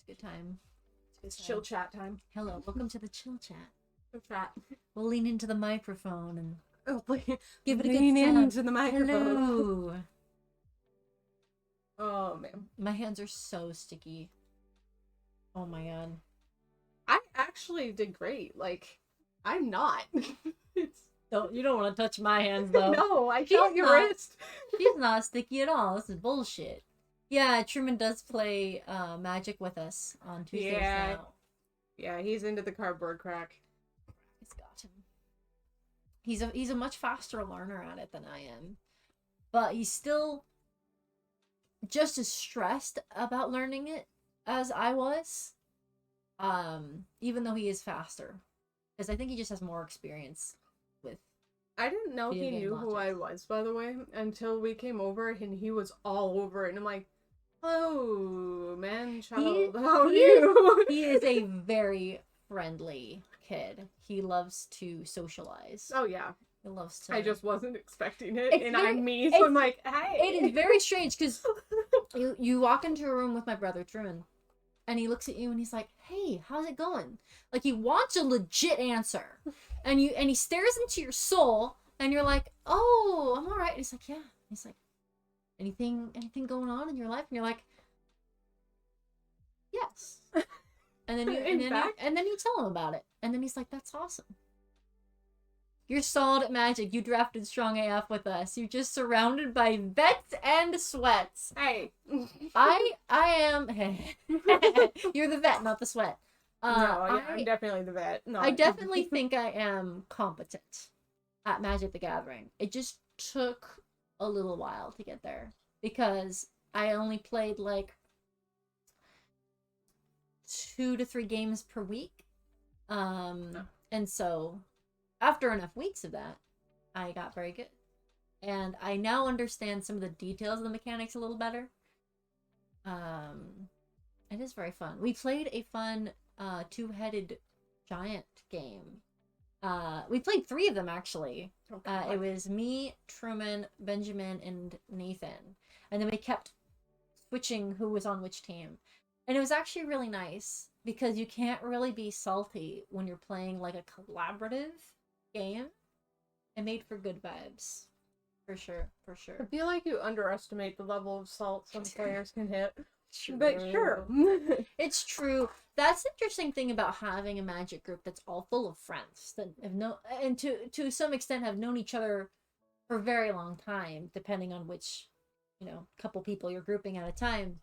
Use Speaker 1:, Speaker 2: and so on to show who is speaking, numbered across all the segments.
Speaker 1: good time.
Speaker 2: It's chill chat time.
Speaker 1: Hello, welcome to the chill chat.
Speaker 2: Chill chat.
Speaker 1: We'll lean into the microphone and
Speaker 2: give
Speaker 1: it a
Speaker 2: lean
Speaker 1: good sound.
Speaker 2: into the microphone.
Speaker 1: Hello.
Speaker 2: Oh man,
Speaker 1: my hands are so sticky. Oh my god.
Speaker 2: I actually did great. Like, I'm not.
Speaker 1: You don't want to touch my hands though.
Speaker 2: No, I felt your wrist.
Speaker 1: She's not sticky at all. This is bullshit. Yeah, Truman does play Magic with us on Tuesdays now.
Speaker 2: Yeah, he's into the cardboard crack.
Speaker 1: It's got him. He's a much faster learner at it than I am. But he's still just as stressed about learning it as I was. Even though he is faster. Because I think he just has more experience with.
Speaker 2: I didn't know he knew who I was, by the way, until we came over and he was all over it. And I'm like, "Oh, man, child, how are you?"
Speaker 1: He is a very friendly kid. He loves to socialize.
Speaker 2: Oh, yeah.
Speaker 1: He loves to.
Speaker 2: I just wasn't expecting it, and I'm me, so I'm like, "Hey."
Speaker 1: It is very strange because you walk into a room with my brother Truman, and he looks at you and he's like, "Hey, how's it going?" Like he wants a legit answer, and he stares into your soul, and you're like, "Oh, I'm all right." And he's like, "Yeah." He's like, anything going on in your life?" And you're like, "Yes." And then you tell him about it, and then he's like, "That's awesome. You're solid at Magic. You drafted Strong AF with us. You're just surrounded by vets and sweats."
Speaker 2: Hey.
Speaker 1: I am. You're the vet, not the sweat.
Speaker 2: No, I'm definitely the vet. No,
Speaker 1: I definitely think I am competent at Magic the Gathering. It just took a little while to get there because I only played like 2 to 3 games per week. And so after enough weeks of that, I got very good. And I now understand some of the details of the mechanics a little better. It is very fun. We played a fun 2-headed giant game. We played 3 of them actually. It was me, Truman, Benjamin, and Nathan. And then we kept switching who was on which team. And it was actually really nice because you can't really be salty when you're playing like a collaborative game. It made for good vibes. For sure.
Speaker 2: I feel like you underestimate the level of salt some players can hit.
Speaker 1: True.
Speaker 2: But sure.
Speaker 1: It's true. That's the interesting thing about having a Magic group that's all full of friends that have and to some extent have known each other for a very long time, depending on which, couple people you're grouping at a time.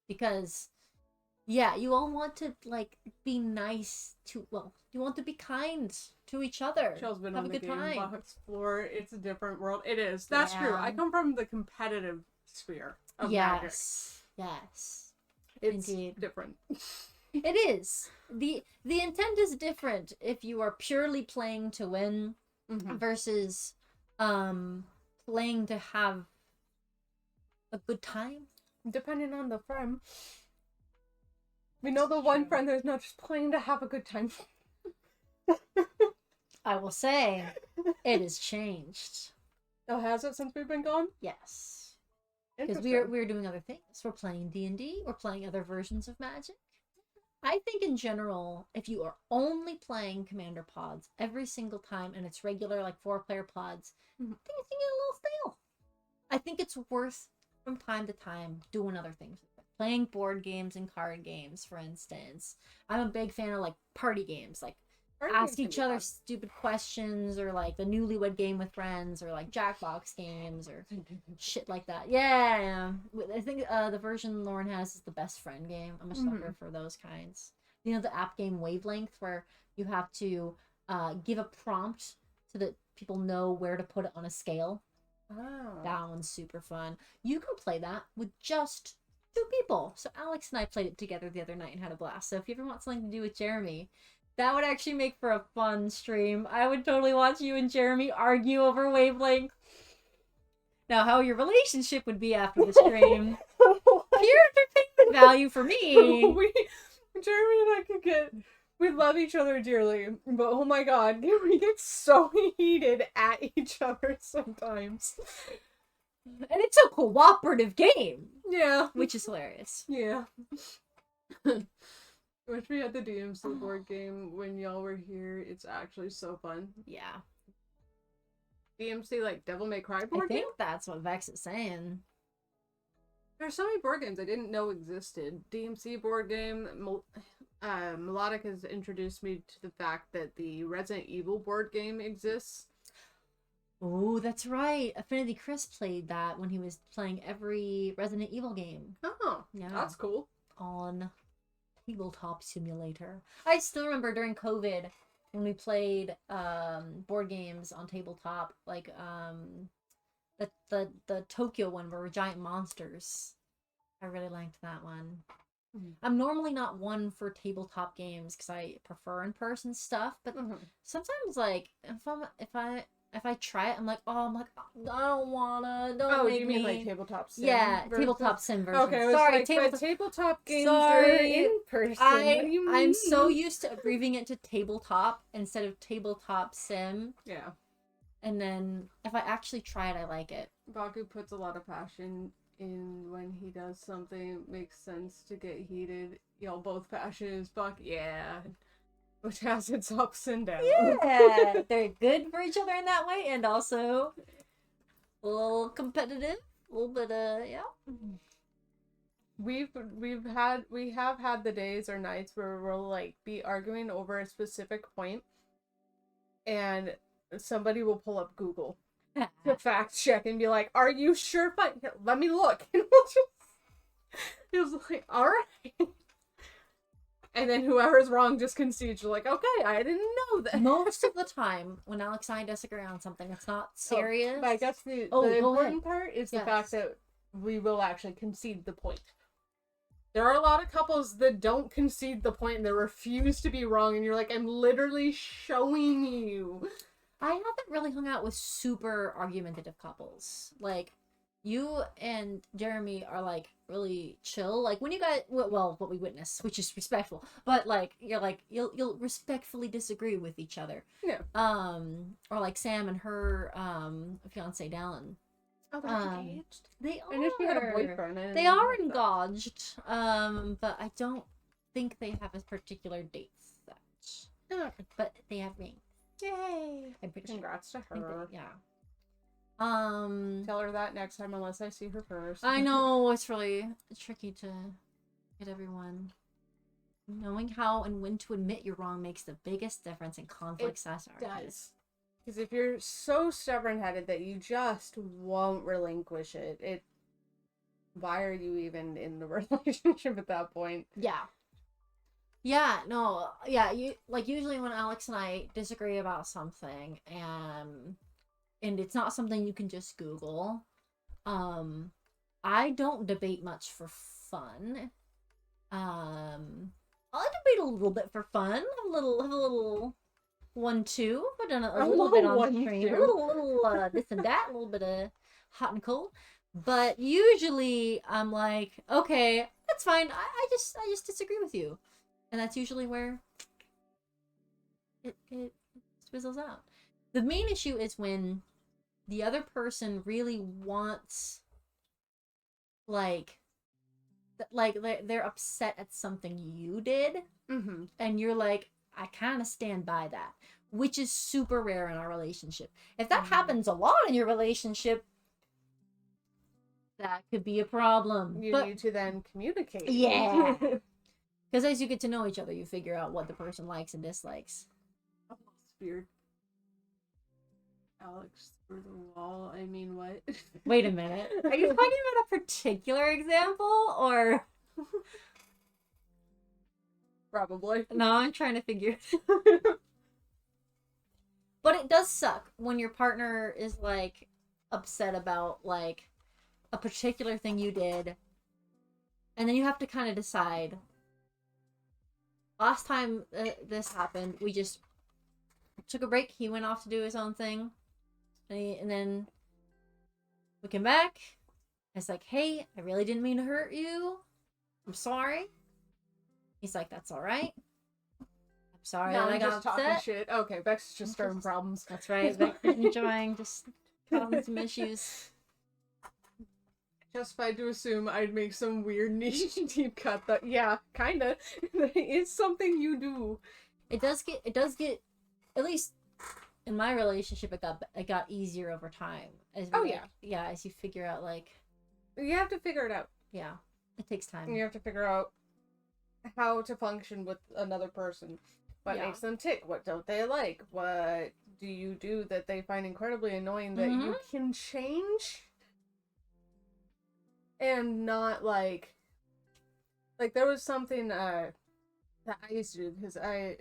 Speaker 1: Because yeah, you all want to like be nice to you want to be kind to each other.
Speaker 2: Ch3ll's been
Speaker 1: have
Speaker 2: on
Speaker 1: a
Speaker 2: the
Speaker 1: good
Speaker 2: game
Speaker 1: time.
Speaker 2: box floor. It's a different world. It is. That's true. I come from the competitive sphere of Magic.
Speaker 1: Yes.
Speaker 2: It's
Speaker 1: Indeed.
Speaker 2: different.
Speaker 1: It is. The intent is different if you are purely playing to win versus playing to have a good time.
Speaker 2: Depending on the friend. We know the one friend that's not just playing to have a good time.
Speaker 1: I will say, it has changed.
Speaker 2: Oh, has it since we've been gone?
Speaker 1: Yes. Because we're doing other things. We're playing D&D. We're playing other versions of Magic. I think in general, if you are only playing Commander pods every single time, and it's regular, like 4-player pods, I think it's getting a little stale. I think it's worth, from time to time, doing other things. Playing board games and card games, for instance. I'm a big fan of, like, party games. Like, ask each other stupid questions, or, like, the Newlywed Game with friends, or, like, Jackbox games, or shit like that. Yeah. I think the version Lauren has is the best friend game. I'm a sucker for those kinds. You know the app game Wavelength, where you have to give a prompt so that people know where to put it on a scale?
Speaker 2: Oh.
Speaker 1: That one's super fun. You can play that with just 2 people. So Alex and I played it together the other night and had a blast. So if you ever want something to do with Jeremy, that would actually make for a fun stream. I would totally watch you and Jeremy argue over Wavelength. Now, how your relationship would be after the stream, pure entertainment value for me.
Speaker 2: Jeremy and I we love each other dearly, but oh my god, we get so heated at each other sometimes.
Speaker 1: And it's a cooperative game.
Speaker 2: Yeah.
Speaker 1: Which is hilarious.
Speaker 2: Yeah. Wish we had the DMC board game when y'all were here. It's actually so fun.
Speaker 1: Yeah.
Speaker 2: DMC, like Devil May Cry board game?
Speaker 1: I think that's what Vex is saying.
Speaker 2: There's so many board games I didn't know existed. DMC board game. Melodic has introduced me to the fact that the Resident Evil board game exists.
Speaker 1: Oh, that's right. Affinity Chris played that when he was playing every Resident Evil game.
Speaker 2: Oh, yeah. That's cool.
Speaker 1: On Tabletop Simulator. I still remember during COVID when we played board games on tabletop, like the Tokyo one where we're giant monsters. I really liked that one. Mm-hmm. I'm normally not one for tabletop games because I prefer in-person stuff, but sometimes like if I try it, I don't wanna. Don't make
Speaker 2: you mean like tabletop sim?
Speaker 1: Yeah, tabletop sim version.
Speaker 2: Okay,
Speaker 1: sorry,
Speaker 2: tabletop games are in person. What do you mean?
Speaker 1: I'm so used to abbreviating it to tabletop instead of tabletop sim.
Speaker 2: Yeah.
Speaker 1: And then if I actually try it, I like it.
Speaker 2: Baku puts a lot of passion in when he does something. It makes sense to get heated. Y'all both passionate as fuck. Yeah. Which has its ups and downs.
Speaker 1: Yeah, they're good for each other in that way, and also a little competitive, a little bit yeah.
Speaker 2: We have had the days or nights where we'll like be arguing over a specific point, and somebody will pull up Google to fact check and be like, "Are you sure? Fine, here, let me look." And it was like, "All right." And then whoever's wrong just concedes. You're like, okay, I didn't know that.
Speaker 1: Most of the time, when Alex and I disagree on something, it's not serious.
Speaker 2: But I guess the important part is the fact that we will actually concede the point. There are a lot of couples that don't concede the point and they refuse to be wrong, and you're like, I'm literally showing you.
Speaker 1: I haven't really hung out with super argumentative couples. Like, you and Jeremy are like really chill. Like when you guys, well, what we witness, which is respectful, but like you'll respectfully disagree with each other.
Speaker 2: Yeah.
Speaker 1: Or like Sam and her fiance Dallin.
Speaker 2: Oh, they're engaged.
Speaker 1: They are.
Speaker 2: And if she had a boyfriend,
Speaker 1: they are engaged. But I don't think they have a particular date set.
Speaker 2: Oh.
Speaker 1: But they have rings.
Speaker 2: Yay!
Speaker 1: I'm pretty
Speaker 2: Congrats
Speaker 1: sure.
Speaker 2: to her.
Speaker 1: Yeah.
Speaker 2: Tell her that next time unless I see her first.
Speaker 1: I know, it's really tricky to get everyone. Knowing how and when to admit you're wrong makes the biggest difference in conflict /
Speaker 2: does. Because if you're so stubborn-headed that you just won't relinquish it, why are you even in the relationship at that point?
Speaker 1: Yeah. Yeah, no, yeah, you like usually when Alex and I disagree about something and it's not something you can just Google. I don't debate much for fun. I debate a little bit for fun. Have a little 1-2. I've done a little bit on stream. A little this and that. A little bit of hot and cold. But usually I'm like, okay, that's fine. I just disagree with you, and that's usually where it fizzles out. The main issue is when the other person really wants, like they're upset at something you did, and you're like, I kind of stand by that, which is super rare in our relationship. If that happens a lot in your relationship, that could be a problem.
Speaker 2: You need to then communicate.
Speaker 1: Yeah. Because as you get to know each other, you figure out what the person likes and dislikes.
Speaker 2: Oh, weird. Alex through the wall. I mean, what?
Speaker 1: Wait a minute. Are you talking about a particular example, or?
Speaker 2: Probably.
Speaker 1: No, I'm trying to figure. But it does suck when your partner is like upset about like a particular thing you did, and then you have to kind of decide. Last time this happened, we just took a break. He went off to do his own thing. And then we came back. I was like, hey, I really didn't mean to hurt you. I'm sorry. He's like, that's all right. I'm sorry that I got
Speaker 2: talking
Speaker 1: upset.
Speaker 2: shit. Okay, Bex is just starting problems.
Speaker 1: That's right. Bex is enjoying just causing some issues.
Speaker 2: Justified to assume I'd make some weird niche deep cut that, yeah, kinda. It's something you do.
Speaker 1: It does get, at least in my relationship, it got easier over time. As
Speaker 2: Oh,
Speaker 1: like,
Speaker 2: yeah.
Speaker 1: yeah, as you figure out, like,
Speaker 2: You have to figure it out.
Speaker 1: yeah, it takes time.
Speaker 2: You have to figure out how to function with another person. What
Speaker 1: Yeah.
Speaker 2: makes them tick? What don't they like? What do you do that they find incredibly annoying that you can change? And not like there was something that I used to do because I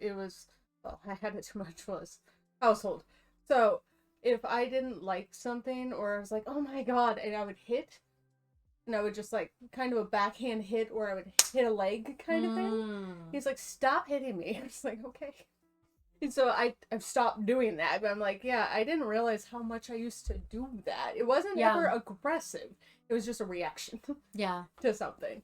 Speaker 2: had it too much was household. So if I didn't like something or I was like, oh my god, and I would hit, and I would just like kind of a backhand hit or I would hit a leg kind of thing. He's like, stop hitting me. I was like, okay. And so I've stopped doing that, but I'm like, yeah, I didn't realize how much I used to do that. It wasn't ever aggressive. It was just a reaction.
Speaker 1: Yeah.
Speaker 2: To something.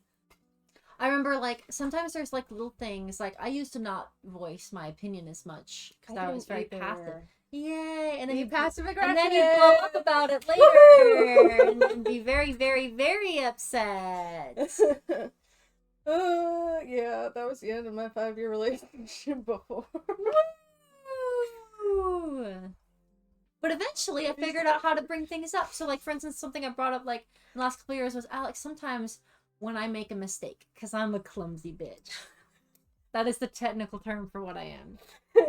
Speaker 1: I remember, like, sometimes there's, like, little things, like, I used to not voice my opinion as much, because I was very passive. Yay! And then you
Speaker 2: passive aggressive!
Speaker 1: And then you blow up about it later! and be very, very, very upset!
Speaker 2: Yeah, that was the end of my 5-year relationship before.
Speaker 1: But eventually I figured out how to bring things up. So, like, for instance, something I brought up, like, in the last couple of years was, Alex, sometimes when I make a mistake, because I'm a clumsy bitch. That is the technical term for what I am.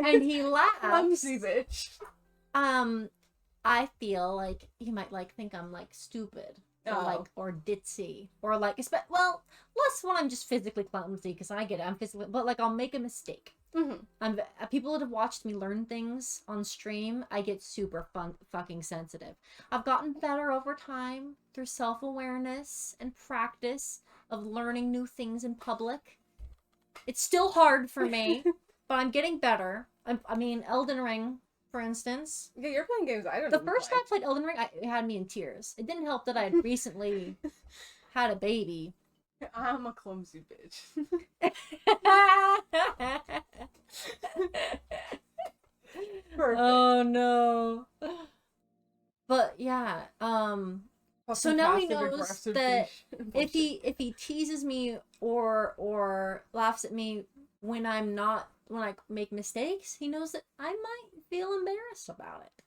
Speaker 1: And he laughs.
Speaker 2: Clumsy bitch.
Speaker 1: I feel like he might, like, think I'm, like, stupid. Or, like, or ditzy. Or, like, well, less when I'm just physically clumsy, because I get it. I'm physically, but, like, I'll make a mistake. Mm-hmm. People that have watched me learn things on stream, I get super fucking sensitive. I've gotten better over time through self-awareness and practice of learning new things in public. It's still hard for me, but I'm getting better. I mean, Elden Ring, for instance.
Speaker 2: Yeah, you're playing games I don't
Speaker 1: The first time I played Elden Ring, it had me in tears. It didn't help that I had recently had a baby.
Speaker 2: I'm a clumsy bitch.
Speaker 1: Perfect. Oh no. But yeah, so now he knows that if he teases me or laughs at me when I make mistakes, he knows that I might feel embarrassed about it.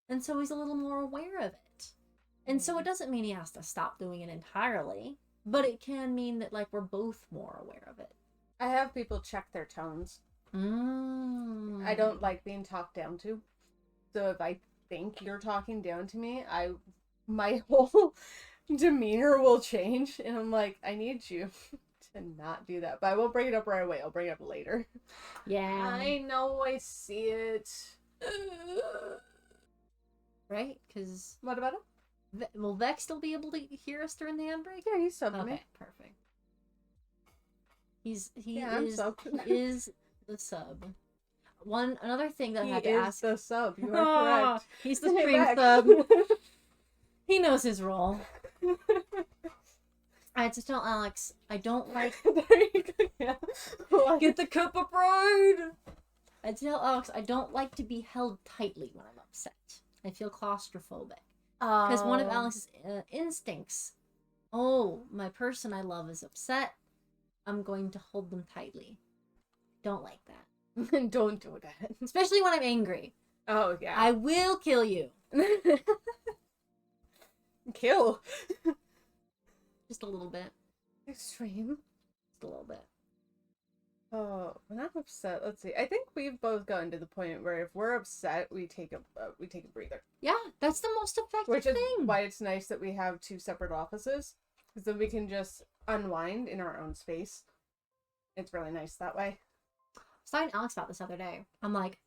Speaker 1: And so he's a little more aware of it. And so it doesn't mean he has to stop doing it entirely. But it can mean that, like, we're both more aware of it.
Speaker 2: I have people check their tones. I don't like being talked down to. So if I think you're talking down to me, my whole demeanor will change. And I'm like, I need you to not do that. But I won't bring it up right away. I'll bring it up later.
Speaker 1: Yeah.
Speaker 2: I know, I see it.
Speaker 1: Right? Because...
Speaker 2: What about him?
Speaker 1: Will Vex still be able to hear us during the handbrake?
Speaker 2: Yeah, he's subbed me.
Speaker 1: Okay, perfect. He is the sub. Another thing that I had to ask.
Speaker 2: He is the sub. You are correct.
Speaker 1: He's the stream sub. He knows his role. I had to tell Alex, I don't like. Get the cup of pride. I had to tell Alex, I don't like to be held tightly when I'm upset. I feel claustrophobic. Because one of Alex's instincts, my person I love is upset, I'm going to hold them tightly. Don't like that.
Speaker 2: Don't do that.
Speaker 1: Especially when I'm angry.
Speaker 2: Oh, yeah.
Speaker 1: I will kill you.
Speaker 2: Kill?
Speaker 1: Just a little bit.
Speaker 2: Extreme?
Speaker 1: Just a little bit.
Speaker 2: Oh, when I'm upset, let's see. I think we've both gotten to the point where if we're upset, we take a breather.
Speaker 1: Yeah, that's the most effective
Speaker 2: Which is
Speaker 1: thing.
Speaker 2: why it's nice that we have 2 separate offices, because then we can just unwind in our own space. It's really nice that way.
Speaker 1: I was talking to Alex about this the other day. I'm like,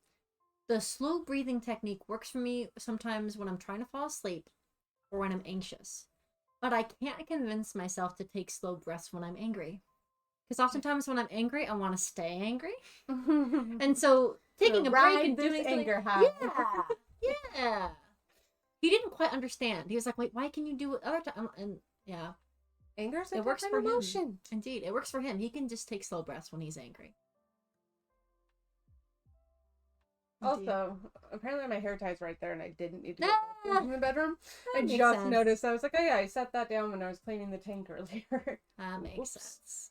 Speaker 1: the slow breathing technique works for me sometimes when I'm trying to fall asleep or when I'm anxious. But I can't convince myself to take slow breaths when I'm angry. Because oftentimes when I'm angry, I want to stay angry. And so taking a break and doing
Speaker 2: anger high.
Speaker 1: Yeah. He didn't quite understand. He was like, wait, why can you do it other time? And yeah.
Speaker 2: Anger's
Speaker 1: it works for
Speaker 2: emotion.
Speaker 1: Him. Indeed, it works for him. He can just take slow breaths when he's angry.
Speaker 2: Also, apparently my hair tie's right there, and I didn't need to go
Speaker 1: Ah,
Speaker 2: in the bedroom. I
Speaker 1: makes
Speaker 2: just
Speaker 1: sense.
Speaker 2: noticed. I was like, oh yeah, I set that down when I was cleaning the tank earlier.
Speaker 1: That makes
Speaker 2: Oops.
Speaker 1: sense.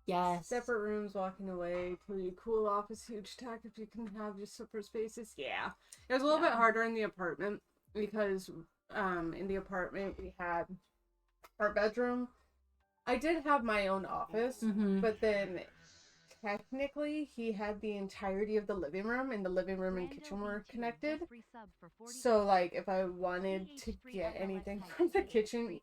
Speaker 1: Yes.
Speaker 2: Separate rooms, walking away till you cool off is huge tech if you can have just separate spaces. Yeah. It was a little bit harder in the apartment because in the apartment we had our bedroom. I did have my own office, but then technically he had the entirety of the living room, and the living room and kitchen were connected. So like if I wanted to get anything from the kitchen,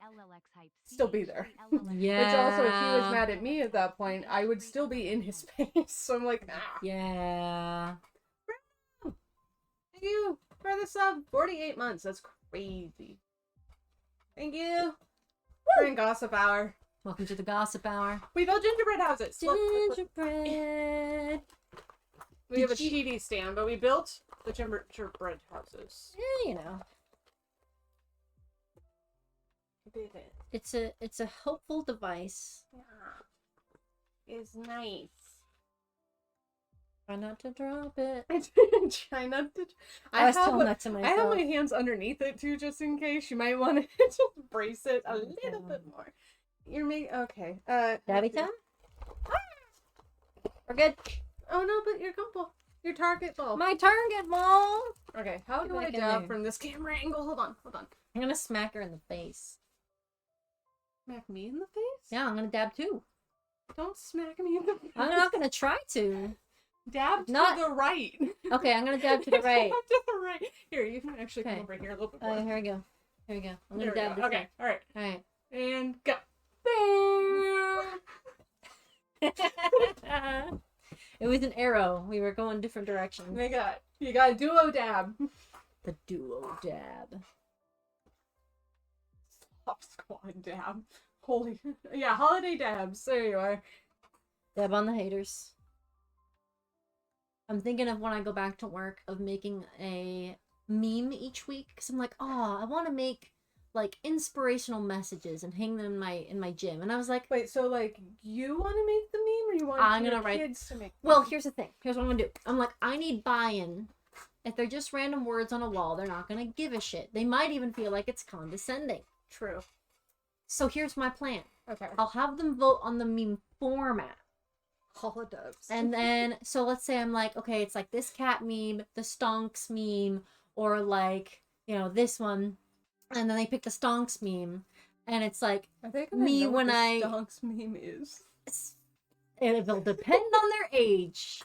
Speaker 2: still be there.
Speaker 1: Yeah.
Speaker 2: Which also, if he was mad at me at that point, I would still be in his space. So I'm like, ah.
Speaker 1: Yeah.
Speaker 2: Thank you for the sub. 48 months. That's crazy. Thank you. We're in Gossip Hour.
Speaker 1: Welcome to the Gossip Hour.
Speaker 2: We built gingerbread houses.
Speaker 1: Gingerbread.
Speaker 2: We have a cheaty stand, but we built the gingerbread houses.
Speaker 1: Yeah, you know.
Speaker 2: We did it.
Speaker 1: It's a helpful device.
Speaker 2: Yeah. It's nice.
Speaker 1: Try not to drop it.
Speaker 2: I didn't try not to.
Speaker 1: I was telling that to
Speaker 2: I
Speaker 1: myself.
Speaker 2: have my hands underneath it too, just in case. You might want to just brace it a little bit more. You're making okay.
Speaker 1: Dabby time? We're good.
Speaker 2: Oh no, but your gumball, your target ball.
Speaker 1: My target ball.
Speaker 2: Okay, how
Speaker 1: Get
Speaker 2: do I
Speaker 1: back in
Speaker 2: dab
Speaker 1: there.
Speaker 2: from this camera angle? Hold on.
Speaker 1: I'm gonna smack her in the face.
Speaker 2: Smack me in the face?
Speaker 1: Yeah, I'm gonna dab too.
Speaker 2: Don't smack me in the face.
Speaker 1: I'm not gonna try to.
Speaker 2: Dab to the right.
Speaker 1: Okay, I'm gonna dab to the right.
Speaker 2: Dab to the right. Here, you can actually come
Speaker 1: Okay.
Speaker 2: over here a little bit more.
Speaker 1: Here we go. Here we go. I'm
Speaker 2: There
Speaker 1: gonna
Speaker 2: we
Speaker 1: dab
Speaker 2: go.
Speaker 1: this
Speaker 2: Okay,
Speaker 1: way.
Speaker 2: alright.
Speaker 1: Alright.
Speaker 2: And go.
Speaker 1: It was an arrow. We were going different directions.
Speaker 2: You got a duo dab.
Speaker 1: The duo dab.
Speaker 2: Top squad dab. Holy, yeah, holiday dabs. There you are.
Speaker 1: Dab on the haters. I'm thinking of when I go back to work of making a meme each week because I'm like, oh, I want to make like inspirational messages and hang them in my gym. And I was like,
Speaker 2: Wait, so like you want to make the meme, or you want
Speaker 1: I'm
Speaker 2: your
Speaker 1: gonna write-
Speaker 2: kids to make? The
Speaker 1: well,
Speaker 2: meme?
Speaker 1: here's the thing. Here's what I'm gonna do. I'm like, I need buy-in. If they're just random words on a wall, they're not gonna give a shit. They might even feel like it's condescending.
Speaker 2: True.
Speaker 1: So here's my plan.
Speaker 2: Okay.
Speaker 1: I'll have them vote on the meme format.
Speaker 2: Holodubs.
Speaker 1: And then, so let's say I'm like, okay, it's like this cat meme, the stonks meme, or like, this one. And then they pick the stonks meme. And it's like,
Speaker 2: Are they gonna
Speaker 1: me
Speaker 2: know
Speaker 1: when
Speaker 2: what the
Speaker 1: I-
Speaker 2: stonks meme is?
Speaker 1: it'll depend on their age.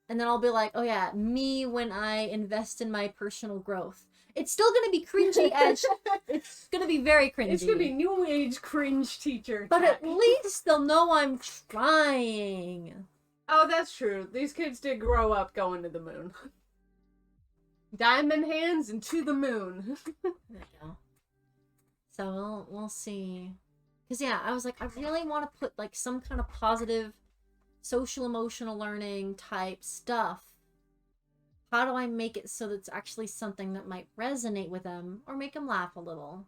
Speaker 1: And then I'll be like, oh yeah, me when I invest in my personal growth. It's still gonna be cringy as it's gonna be very cringy.
Speaker 2: It's gonna be new age cringe teacher.
Speaker 1: But
Speaker 2: tech.
Speaker 1: at least they'll know I'm trying.
Speaker 2: Oh, that's true. These kids did grow up going to the moon. Diamond hands and to the moon.
Speaker 1: There you go. So we'll see. Cause yeah, I was like, I really want to put like some kind of positive social emotional learning type stuff. How do I make it so that it's actually something that might resonate with them or make them laugh a little?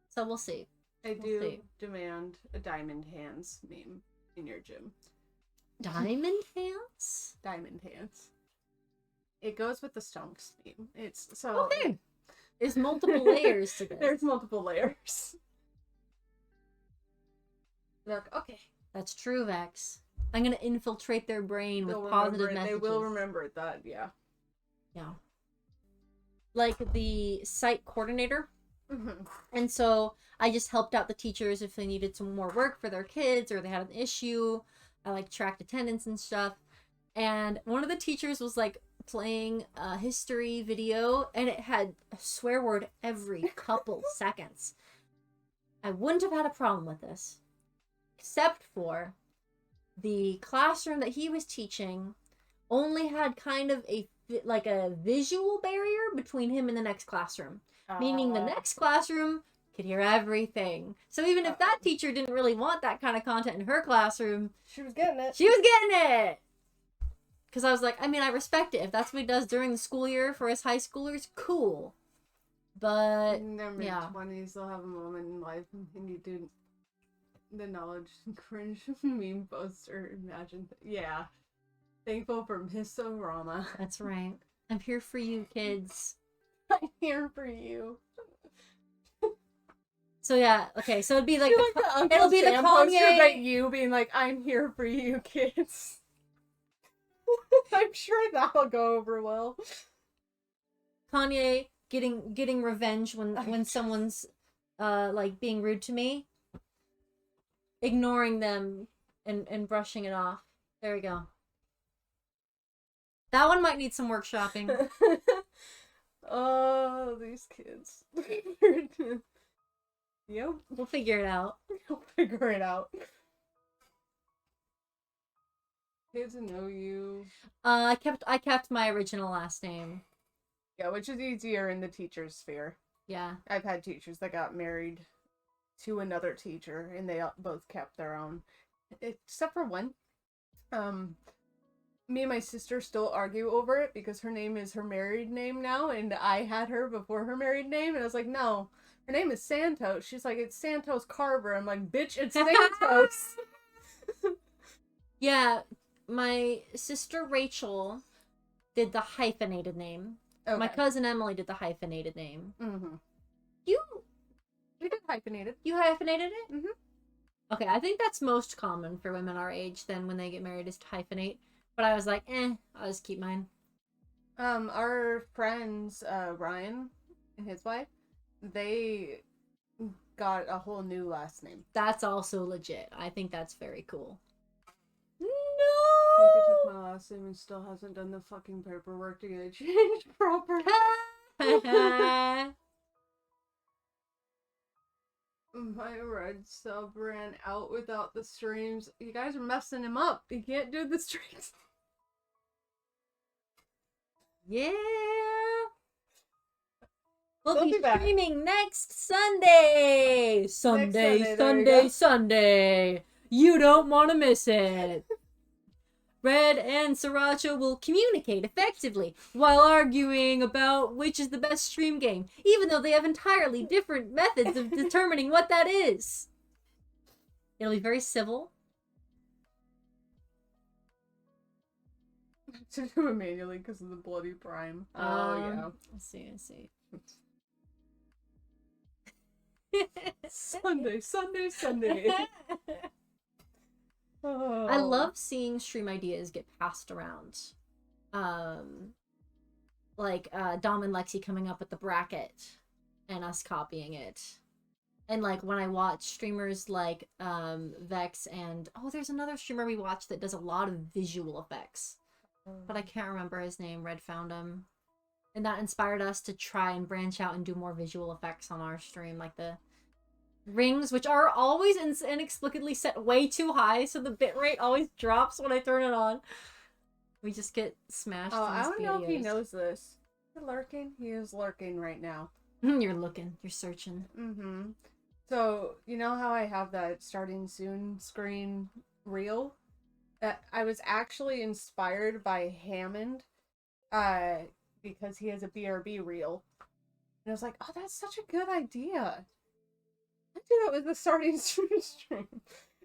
Speaker 1: So we'll see.
Speaker 2: I
Speaker 1: We'll
Speaker 2: do
Speaker 1: see.
Speaker 2: demand a diamond hands meme in your gym.
Speaker 1: Diamond hands?
Speaker 2: Diamond hands. It goes with the stonks meme. It's so
Speaker 1: Okay. There's multiple layers to this.
Speaker 2: There's multiple layers. Look, okay.
Speaker 1: That's true, Vex. I'm gonna infiltrate their brain with
Speaker 2: They'll
Speaker 1: positive
Speaker 2: remember it.
Speaker 1: messages.
Speaker 2: They will remember that, yeah.
Speaker 1: Yeah. Like the site coordinator.
Speaker 2: Mm-hmm.
Speaker 1: And so I just helped out the teachers if they needed some more work for their kids or they had an issue. I like tracked attendance and stuff. And one of the teachers was like playing a history video and it had a swear word every couple seconds. I wouldn't have had a problem with this, except for the classroom that he was teaching only had kind of a visual barrier between him and the next classroom. Meaning the next classroom could hear everything. So even if that teacher didn't really want that kind of content in her classroom,
Speaker 2: She was getting it.
Speaker 1: she was getting it! Because I was like, I mean, I respect it. If that's what he does during the school year for his high schoolers, cool. But,
Speaker 2: In their
Speaker 1: yeah.
Speaker 2: mid-20s, they'll have a moment in life and you do the knowledge cringe meme poster. Imagine. Yeah. Thankful for Misorama.
Speaker 1: That's right. I'm here for you, kids.
Speaker 2: I'm here for you.
Speaker 1: So yeah, okay. So it'd be like,
Speaker 2: The Uncle
Speaker 1: it'll be the
Speaker 2: Sam poster,
Speaker 1: Kanye.
Speaker 2: but you being like, "I'm here for you, kids." I'm sure that'll go over well.
Speaker 1: Kanye getting revenge when someone's like being rude to me, ignoring them and brushing it off. There we go. That one might need some workshopping.
Speaker 2: Oh, these kids. Yep.
Speaker 1: We'll figure it out.
Speaker 2: We'll figure it out. Kids know you.
Speaker 1: I kept my original last name.
Speaker 2: Yeah, which is easier in the teacher sphere.
Speaker 1: Yeah.
Speaker 2: I've had teachers that got married to another teacher, and they both kept their own. Except for one. Me and my sister still argue over it because her name is her married name now, and I had her before her married name, and I was like, no, her name is Santos. She's like, it's Santos Carver. I'm like, bitch, it's Santos.
Speaker 1: Yeah, my sister Rachel did the hyphenated name.
Speaker 2: Okay.
Speaker 1: My cousin Emily did the hyphenated name.
Speaker 2: Mm-hmm.
Speaker 1: You
Speaker 2: We did hyphenated.
Speaker 1: You hyphenated it?
Speaker 2: Mm-hmm.
Speaker 1: Okay, I think that's most common for women our age then when they get married is to hyphenate. But I was like, I'll just keep mine.
Speaker 2: Our friends, Ryan and his wife, they got a whole new last name.
Speaker 1: That's also legit. I think that's very cool.
Speaker 2: Mika took my last name and still hasn't done the fucking paperwork to get it changed proper. My red sub ran out without the streams. You guys are messing him up. He can't do the streams.
Speaker 1: Yeah. We'll
Speaker 2: They'll
Speaker 1: be
Speaker 2: be back.
Speaker 1: streaming next Sunday.
Speaker 2: Sunday, there you
Speaker 1: Sunday,
Speaker 2: go.
Speaker 1: Sunday. You don't want to miss it. Red and Saracha will communicate effectively while arguing about which is the best stream game, even though they have entirely different methods of determining what that is. It'll be very civil.
Speaker 2: To do it manually because of the bloody prime. Oh, yeah.
Speaker 1: I see.
Speaker 2: Sunday. Oh.
Speaker 1: I love seeing stream ideas get passed around. Like Dom and Lexi coming up with the bracket and us copying it. And like when I watch streamers like Vex and there's another streamer we watch that does a lot of visual effects. But I can't remember his name. Red found him. And that inspired us to try and branch out and do more visual effects on our stream, like the rings, which are always inexplicably set way too high, so the bitrate always drops when I turn it on. We just get smashed.
Speaker 2: Oh, I don't know if he
Speaker 1: videos.
Speaker 2: knows this. Is he lurking? He is lurking right now.
Speaker 1: You're looking. You're searching.
Speaker 2: Mm-hmm. So, you know how I have that starting soon screen reel? I was actually inspired by Hammond, because he has a BRB reel. And I was like, oh, that's such a good idea. I do that with the starting soon stream.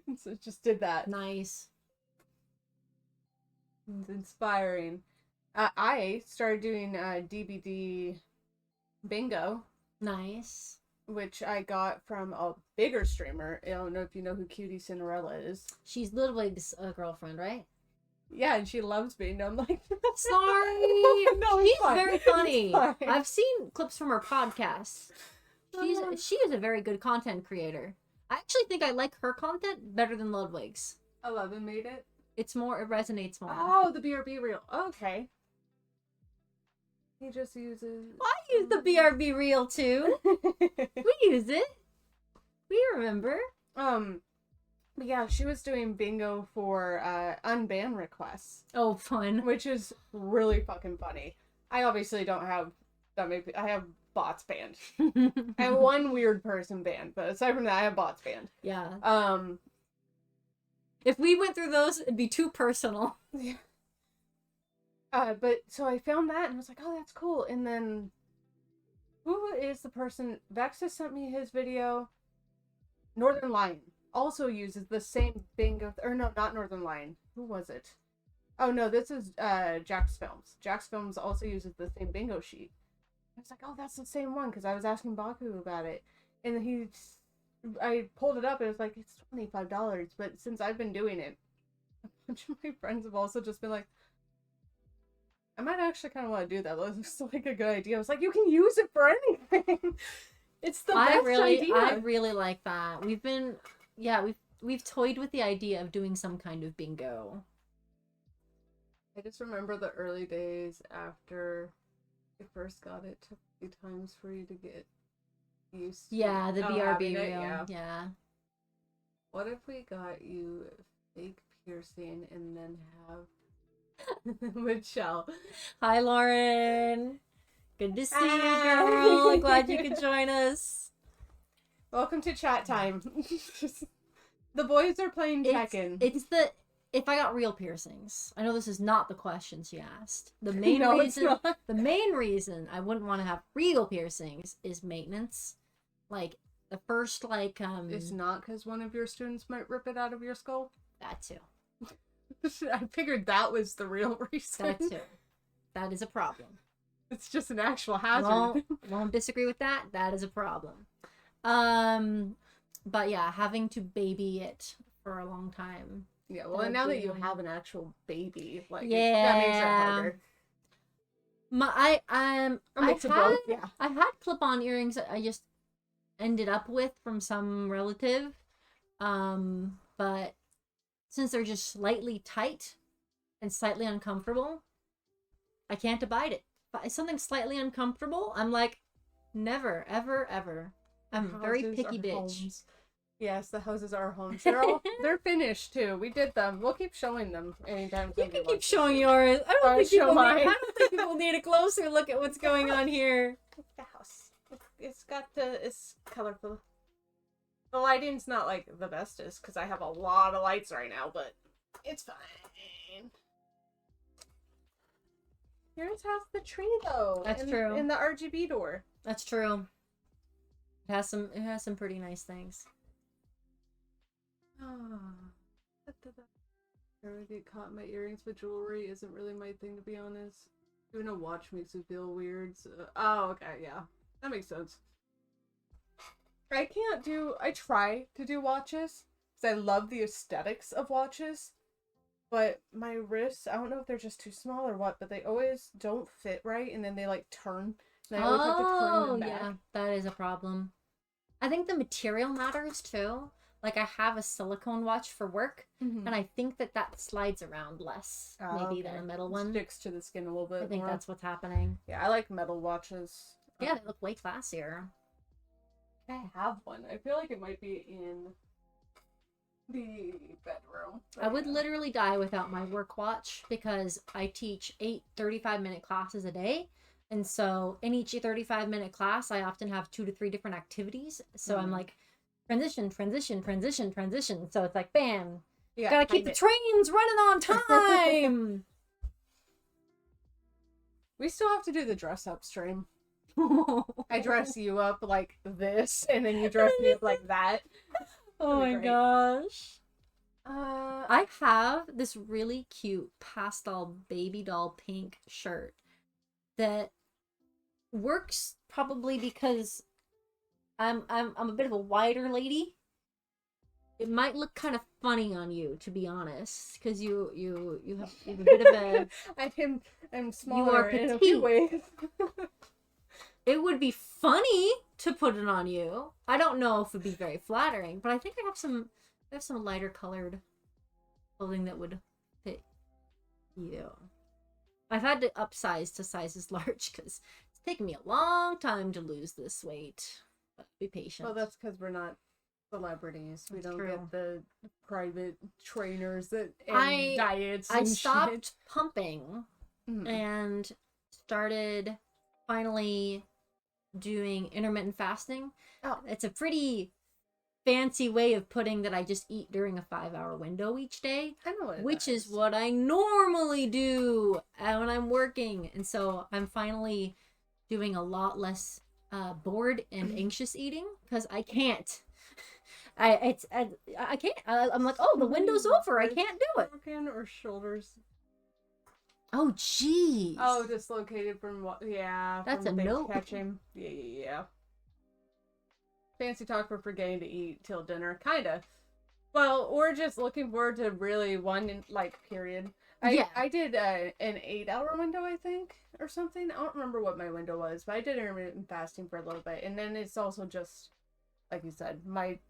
Speaker 2: And so just did that.
Speaker 1: Nice.
Speaker 2: It's inspiring. I started doing DBD bingo.
Speaker 1: Nice.
Speaker 2: Which I got from a bigger streamer. I don't know if you know who Cutie Cinderella is.
Speaker 1: She's Little Wig's girlfriend, right?
Speaker 2: Yeah, and she loves bingo. I'm like,
Speaker 1: sorry.
Speaker 2: No,
Speaker 1: She's
Speaker 2: fine.
Speaker 1: very funny.
Speaker 2: Fine.
Speaker 1: I've seen clips from her podcast. She is a very good content creator. I actually think I like her content better than Ludwig's.
Speaker 2: 11 made it.
Speaker 1: It resonates more.
Speaker 2: Oh, the BRB reel. Okay. He just uses.
Speaker 1: I use the BRB reel too. We use it. We remember.
Speaker 2: But yeah, she was doing bingo for unban requests,
Speaker 1: Oh, fun.
Speaker 2: which is really fucking funny. I obviously don't have that many. I have bots banned. I have one weird person banned, but aside from that, I have bots banned.
Speaker 1: Yeah. If we went through those, it'd be too personal.
Speaker 2: Yeah. But so I found that and I was like, oh, that's cool. And then, who is the person? Vexa sent me his video. Northern Lion also uses the same bingo, or no, not Northern Lion. Who was it? Oh no, this is Jack's Films. Jack's Films also uses the same bingo sheet. I was like, oh, that's the same one because I was asking Baku about it, and I pulled it up and it was like it's $25. But since I've been doing it, a bunch of my friends have also just been like, I might actually kind of want to do that. That looks like a good idea. I was like, you can use it for anything. It's the best idea.
Speaker 1: I really like that. We've toyed with the idea of doing some kind of bingo.
Speaker 2: I just remember the early days after I first got it. Took a few times for you to get used to
Speaker 1: The BRB
Speaker 2: it,
Speaker 1: reel. Yeah.
Speaker 2: What if we got you fake piercing and then have with Ch3ll?
Speaker 1: Hi, Lauren. Good to see you, girl. Glad you could join us.
Speaker 2: Welcome to chat time. The boys are playing Tekken.
Speaker 1: If I got real piercings. I know this is not the question she asked. The main reason I wouldn't want to have real piercings is maintenance. Like the first
Speaker 2: It's not because one of your students might rip it out of your skull.
Speaker 1: That too.
Speaker 2: I figured that was the real reason.
Speaker 1: That too. That is a problem.
Speaker 2: It's just an actual hazard.
Speaker 1: Won't disagree with that. That is a problem. But yeah, having to baby it for a long time.
Speaker 2: Yeah, well, and now that you have an actual baby, that makes it harder.
Speaker 1: I had clip-on earrings that I just ended up with from some relative. But since they're just slightly tight and slightly uncomfortable, I can't abide it. But something slightly uncomfortable, I'm like, never, ever, ever. I'm a very picky bitch.
Speaker 2: Homes. Yes, the houses are homes. They're finished too. We did them. We'll keep showing them anytime.
Speaker 1: You can keep showing yours. I don't think people need a closer look at what's going on here.
Speaker 2: The house. It's colorful. The lighting's not like the bestest because I have a lot of lights right now, but it's fine. Yours has the tree though.
Speaker 1: That's true.
Speaker 2: And the RGB door.
Speaker 1: That's true. It has some pretty nice things.
Speaker 2: I would get caught in my earrings, but jewelry isn't really my thing, to be honest. Doing a watch makes me feel weird. So... Oh, okay, yeah. That makes sense. I try to do watches, because I love the aesthetics of watches, but my wrists, I don't know if they're just too small or what, but they always don't fit right, and then they, turn, and I always have to turn them back.
Speaker 1: Yeah, that is a problem. I think the material matters, too. Like, I have a silicone watch for work, and I think that slides around less, maybe, than a metal one.
Speaker 2: Sticks to the skin a little bit
Speaker 1: I think
Speaker 2: more.
Speaker 1: that's what's happening.
Speaker 2: Yeah, I like metal watches.
Speaker 1: Yeah, they look way classier.
Speaker 2: I have one. I feel like it might be in the bedroom.
Speaker 1: I would literally die without my work watch, because I teach 8 35-minute classes a day. And so in each 35-minute class, I often have 2 to 3 different activities. So I'm like, transition. So it's like, bam. Yeah, gotta keep the trains running on time.
Speaker 2: We still have to do the dress up stream. I dress you up like this, and then you dress me up like that.
Speaker 1: Oh my gosh. I have this really cute pastel baby doll pink shirt that works probably because I'm a bit of a wider lady. It might look kind of funny on you, to be honest, because you have a bit of a.
Speaker 2: I'm smaller in a few ways.
Speaker 1: It would be funny to put it on you. I don't know if it would be very flattering, but I think I have some lighter colored clothing that would fit you. I've had to upsize to sizes large because it's taken me a long time to lose this weight. But be patient.
Speaker 2: Well, that's because we're not celebrities. We don't get the private trainers and diets. I
Speaker 1: stopped pumping and started finally doing intermittent fasting.
Speaker 2: Oh,
Speaker 1: it's a pretty fancy way of putting that I just eat during a 5-hour window each day.
Speaker 2: I know
Speaker 1: which is what I normally do when I'm working. And so I'm finally doing a lot less bored and anxious eating because I can't. I can't. I'm like, oh, the window's over. I can't do it.
Speaker 2: Or shoulders.
Speaker 1: Oh, jeez.
Speaker 2: Oh, dislocated from what? Yeah,
Speaker 1: That's
Speaker 2: from
Speaker 1: a no.
Speaker 2: catching. Yeah. Fancy talk for forgetting to eat till dinner, kinda. Well, or just looking forward to really one like period. I did an 8-hour window, I think, or something. I don't remember what my window was, but I did intermittent fasting for a little bit, and then it's also just like you said,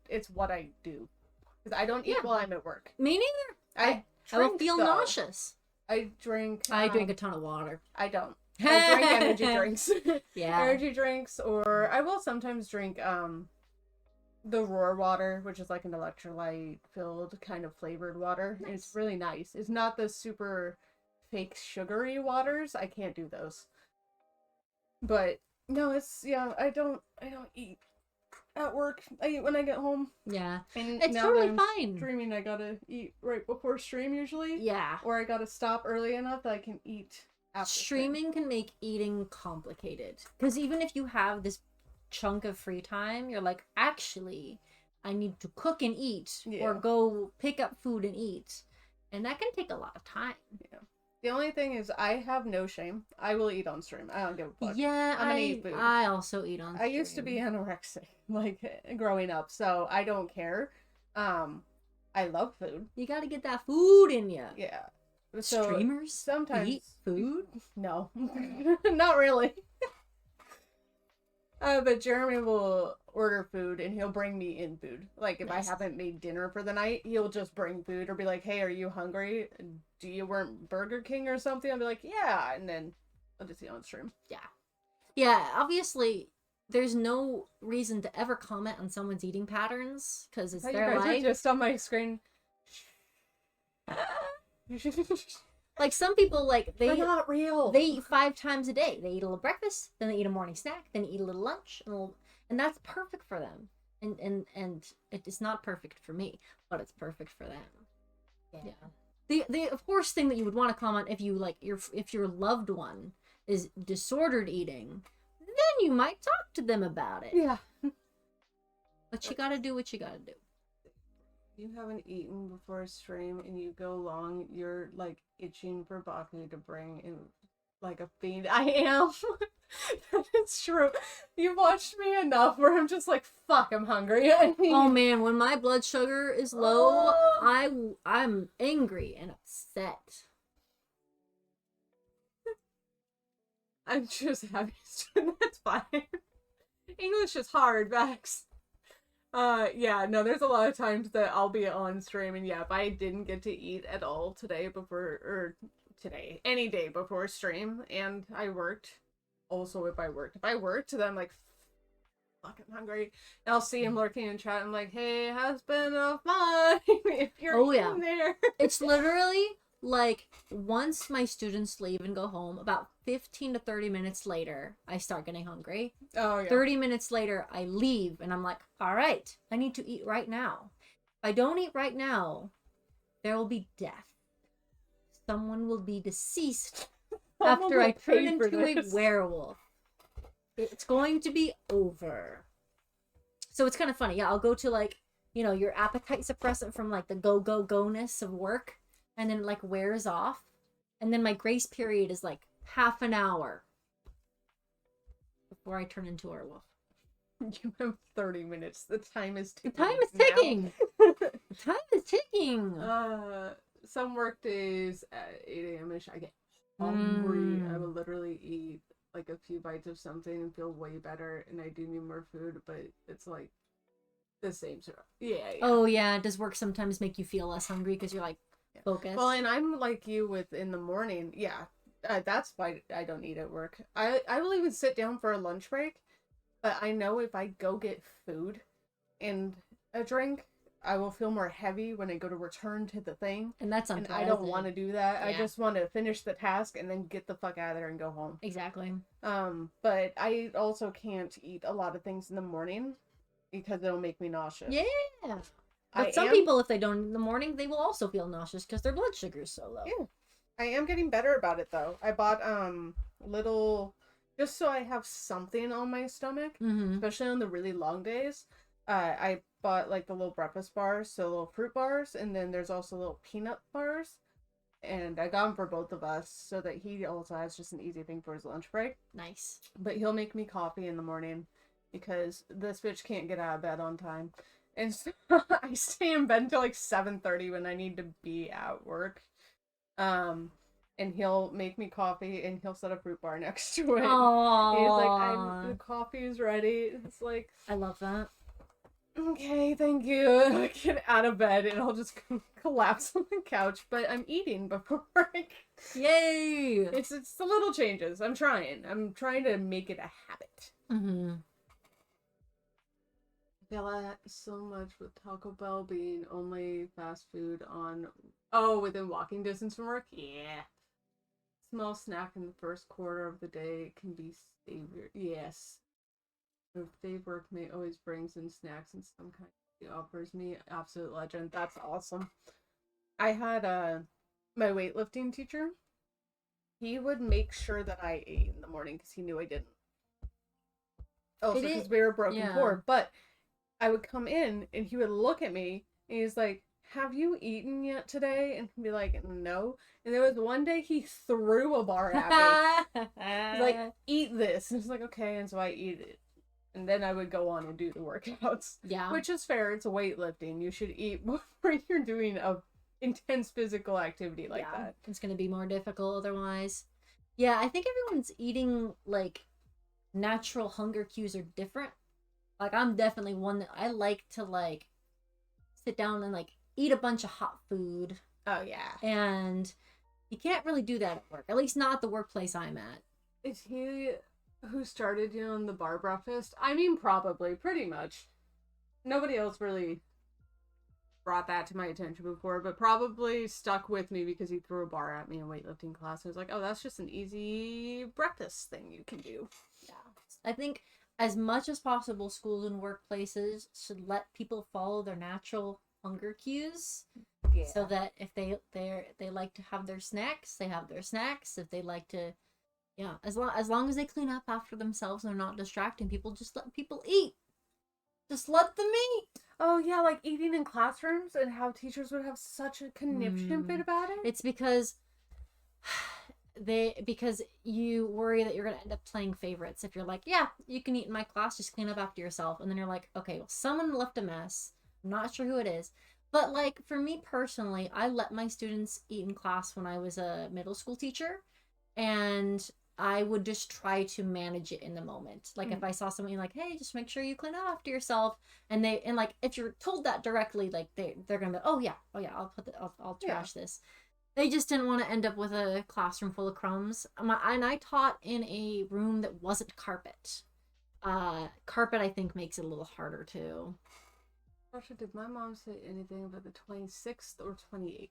Speaker 2: it's what I do because I don't eat while I'm at work.
Speaker 1: Me neither. I will feel nauseous.
Speaker 2: I drink.
Speaker 1: I drink a ton of water.
Speaker 2: I don't. I drink energy drinks.
Speaker 1: Yeah.
Speaker 2: Energy drinks, or I will sometimes drink the Roar water, which is like an electrolyte filled kind of flavored water. Nice. It's really nice. It's not the super fake sugary waters. I can't do those. But no, I don't eat at work. I eat when I get home.
Speaker 1: Yeah.
Speaker 2: And
Speaker 1: it's totally fine.
Speaker 2: Streaming, I gotta eat right before stream usually.
Speaker 1: Yeah.
Speaker 2: Or I gotta stop early enough that I can eat after
Speaker 1: streaming can make eating complicated. Because even if you have this chunk of free time, you're like, actually, I need to cook and eat or go pick up food and eat. And that can take a lot of time.
Speaker 2: Yeah. The only thing is I have no shame. I will eat on stream. I don't give a fuck.
Speaker 1: Yeah,
Speaker 2: I'm gonna eat food.
Speaker 1: I also eat on stream.
Speaker 2: I used to be anorexic, like, growing up, so I don't care. I love food.
Speaker 1: You gotta get that food in you.
Speaker 2: Yeah. So
Speaker 1: streamers
Speaker 2: sometimes
Speaker 1: eat food?
Speaker 2: No. Not really. But Jeremy will order food and he'll bring me in food. Like, if I haven't made dinner for the night, he'll just bring food or be like, hey, are you hungry? Do you want Burger King or something? I'll be like, yeah. And then I'll just eat on stream.
Speaker 1: Yeah. Yeah, obviously, there's no reason to ever comment on someone's eating patterns because it's their life.
Speaker 2: Are just on my screen.
Speaker 1: Like, some people, like,
Speaker 2: they're not real.
Speaker 1: They eat 5 times a day. They eat a little breakfast, then they eat a morning snack, then they eat a little lunch, and that's perfect for them. And it's not perfect for me, but it's perfect for them. Yeah. The of course thing that you would want to comment if you like if your loved one is disordered eating, then you might talk to them about it.
Speaker 2: Yeah.
Speaker 1: But you gotta do what you gotta do.
Speaker 2: You haven't eaten before a stream and you go long, you're like itching for Baku to bring in like a fiend. I am. It's true. You've watched me enough where I'm just like, fuck, I'm hungry. I mean,
Speaker 1: oh man, when my blood sugar is low, I'm angry and upset.
Speaker 2: I'm just happy. That's fine. English is hard, Max. Yeah, no, there's a lot of times that I'll be on stream and if I didn't get to eat at all any day before stream and I worked, also if I worked, then I'm like, fucking hungry. And I'll see him lurking in chat. I'm like, hey, husband of mine, if you're in there.
Speaker 1: It's literally like once my students leave and go home, about 15 to 30 minutes later, I start getting hungry.
Speaker 2: Oh, yeah.
Speaker 1: 30 minutes later, I leave and I'm like, all right, I need to eat right now. If I don't eat right now, there will be death. Someone will be deceased after I turn into a werewolf. It's going to be over. So it's kind of funny. Yeah, I'll go to like, your appetite suppressant from like the go-go-go-ness of work. And then it like wears off. And then my grace period is like half an hour before I turn into a werewolf.
Speaker 2: You have 30 minutes. The time is ticking.
Speaker 1: The time is ticking. The time is ticking.
Speaker 2: Some work days at 8 a.m.-ish, I get hungry. I will literally eat like a few bites of something and feel way better. And I do need more food, but it's like the same sort of. Yeah.
Speaker 1: Oh, yeah. Does work sometimes make you feel less hungry because you're like, focus?
Speaker 2: Well, and I'm like you with in the morning. Yeah, that's why I don't eat at work. I will even sit down for a lunch break, but I know if I go get food and a drink, I will feel more heavy when I go to return to the thing.
Speaker 1: And that's unpleasant.
Speaker 2: And I don't want to do that. Yeah. I just want to finish the task and then get the fuck out of there and go home.
Speaker 1: Exactly.
Speaker 2: But I also can't eat a lot of things in the morning because it'll make me nauseous.
Speaker 1: Yeah. But some people, if they don't in the morning, they will also feel nauseous because their blood sugar is so low.
Speaker 2: Yeah. I am getting better about it, though. I bought little... Just so I have something on my stomach, especially on the really long days. I bought, like, the little breakfast bars, so little fruit bars, and then there's also little peanut bars. And I got them for both of us so that he also has just an easy thing for his lunch break.
Speaker 1: Nice.
Speaker 2: But he'll make me coffee in the morning because this bitch can't get out of bed on time. And so I stay in bed until like 7:30 when I need to be at work. And he'll make me coffee and he'll set a fruit bar next to it.
Speaker 1: Aww.
Speaker 2: He's like, the coffee is ready. It's like,
Speaker 1: I love that.
Speaker 2: Okay, thank you. I get out of bed and I'll just collapse on the couch, but I'm eating before
Speaker 1: Yay!
Speaker 2: It's the little changes. I'm trying to make it a habit.
Speaker 1: Mm-hmm.
Speaker 2: I feel that so much with Taco Bell being only fast food within walking distance from work. Yeah. Small snack in the first quarter of the day can be savior. Yes. If they work, may always brings in snacks and some kind. He offers me absolute legend. That's awesome. I had my weightlifting teacher. He would make sure that I ate in the morning because he knew I didn't. Also, because we were a broken cord. But I would come in and he would look at me and he's like, "Have you eaten yet today?" And he'd be like, "No." And there was one day he threw a bar at me. He's like, "Eat this." And I was like, "Okay." And so I eat it. And then I would go on and do the workouts.
Speaker 1: Yeah.
Speaker 2: Which is fair. It's a weightlifting. You should eat before you're doing a intense physical activity like that.
Speaker 1: It's going to be more difficult otherwise. Yeah, I think everyone's eating, like, natural hunger cues are different. Like, I'm definitely one that I like to, like, sit down and, like, eat a bunch of hot food.
Speaker 2: Oh, yeah.
Speaker 1: And you can't really do that at work. At least not at the workplace I'm at.
Speaker 2: Is he who started you on the bar breakfast? I mean, probably, pretty much. Nobody else really brought that to my attention before, but probably stuck with me because he threw a bar at me in weightlifting class. I was like, oh, that's just an easy breakfast thing you can do.
Speaker 1: Yeah. I think as much as possible, schools and workplaces should let people follow their natural hunger cues. Yeah. So that if they like to have their snacks, they have their snacks. If they like to, yeah, as long as they clean up after themselves and they're not distracting people, just let people eat. Just let them eat.
Speaker 2: Oh yeah, like eating in classrooms and how teachers would have such a conniption fit about it.
Speaker 1: It's because you worry that you're gonna end up playing favorites. If you're like, yeah, you can eat in my class, just clean up after yourself, and then you're like, okay, well, someone left a mess. I'm not sure who it is. But, like, for me personally, I let my students eat in class when I was a middle school teacher, and I would just try to manage it in the moment. Like, if I saw something like, hey, just make sure you clean up after yourself, and like, if you're told that directly, like, they're gonna be, oh yeah, I'll trash this. They just didn't want to end up with a classroom full of crumbs. And I taught in a room that wasn't carpet. Carpet, I think, makes it a little harder, too.
Speaker 2: Russia, did my mom say anything about the 26th or 28th?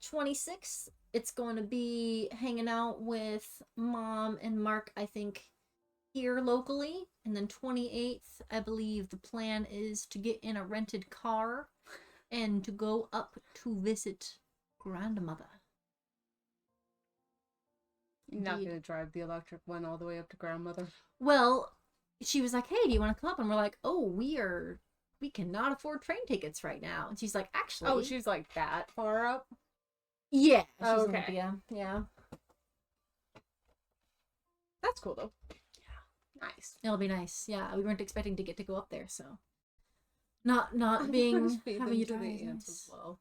Speaker 1: 26th, it's going to be hanging out with Mom and Mark, I think, here locally. And then 28th, I believe the plan is to get in a rented car and to go up to visit grandmother.
Speaker 2: You're not going to drive the electric one all the way up to grandmother?
Speaker 1: Well, she was like, hey, do you want to come up? And we're like, oh, we cannot afford train tickets right now. And she's like, actually.
Speaker 2: Oh, she's like that far up?
Speaker 1: Yeah.
Speaker 2: Oh, okay.
Speaker 1: Yeah.
Speaker 2: That's cool, though. Yeah. Nice.
Speaker 1: It'll be nice. Yeah, we weren't expecting to get to go up there, so. Not being having you drive is nice.
Speaker 2: As well.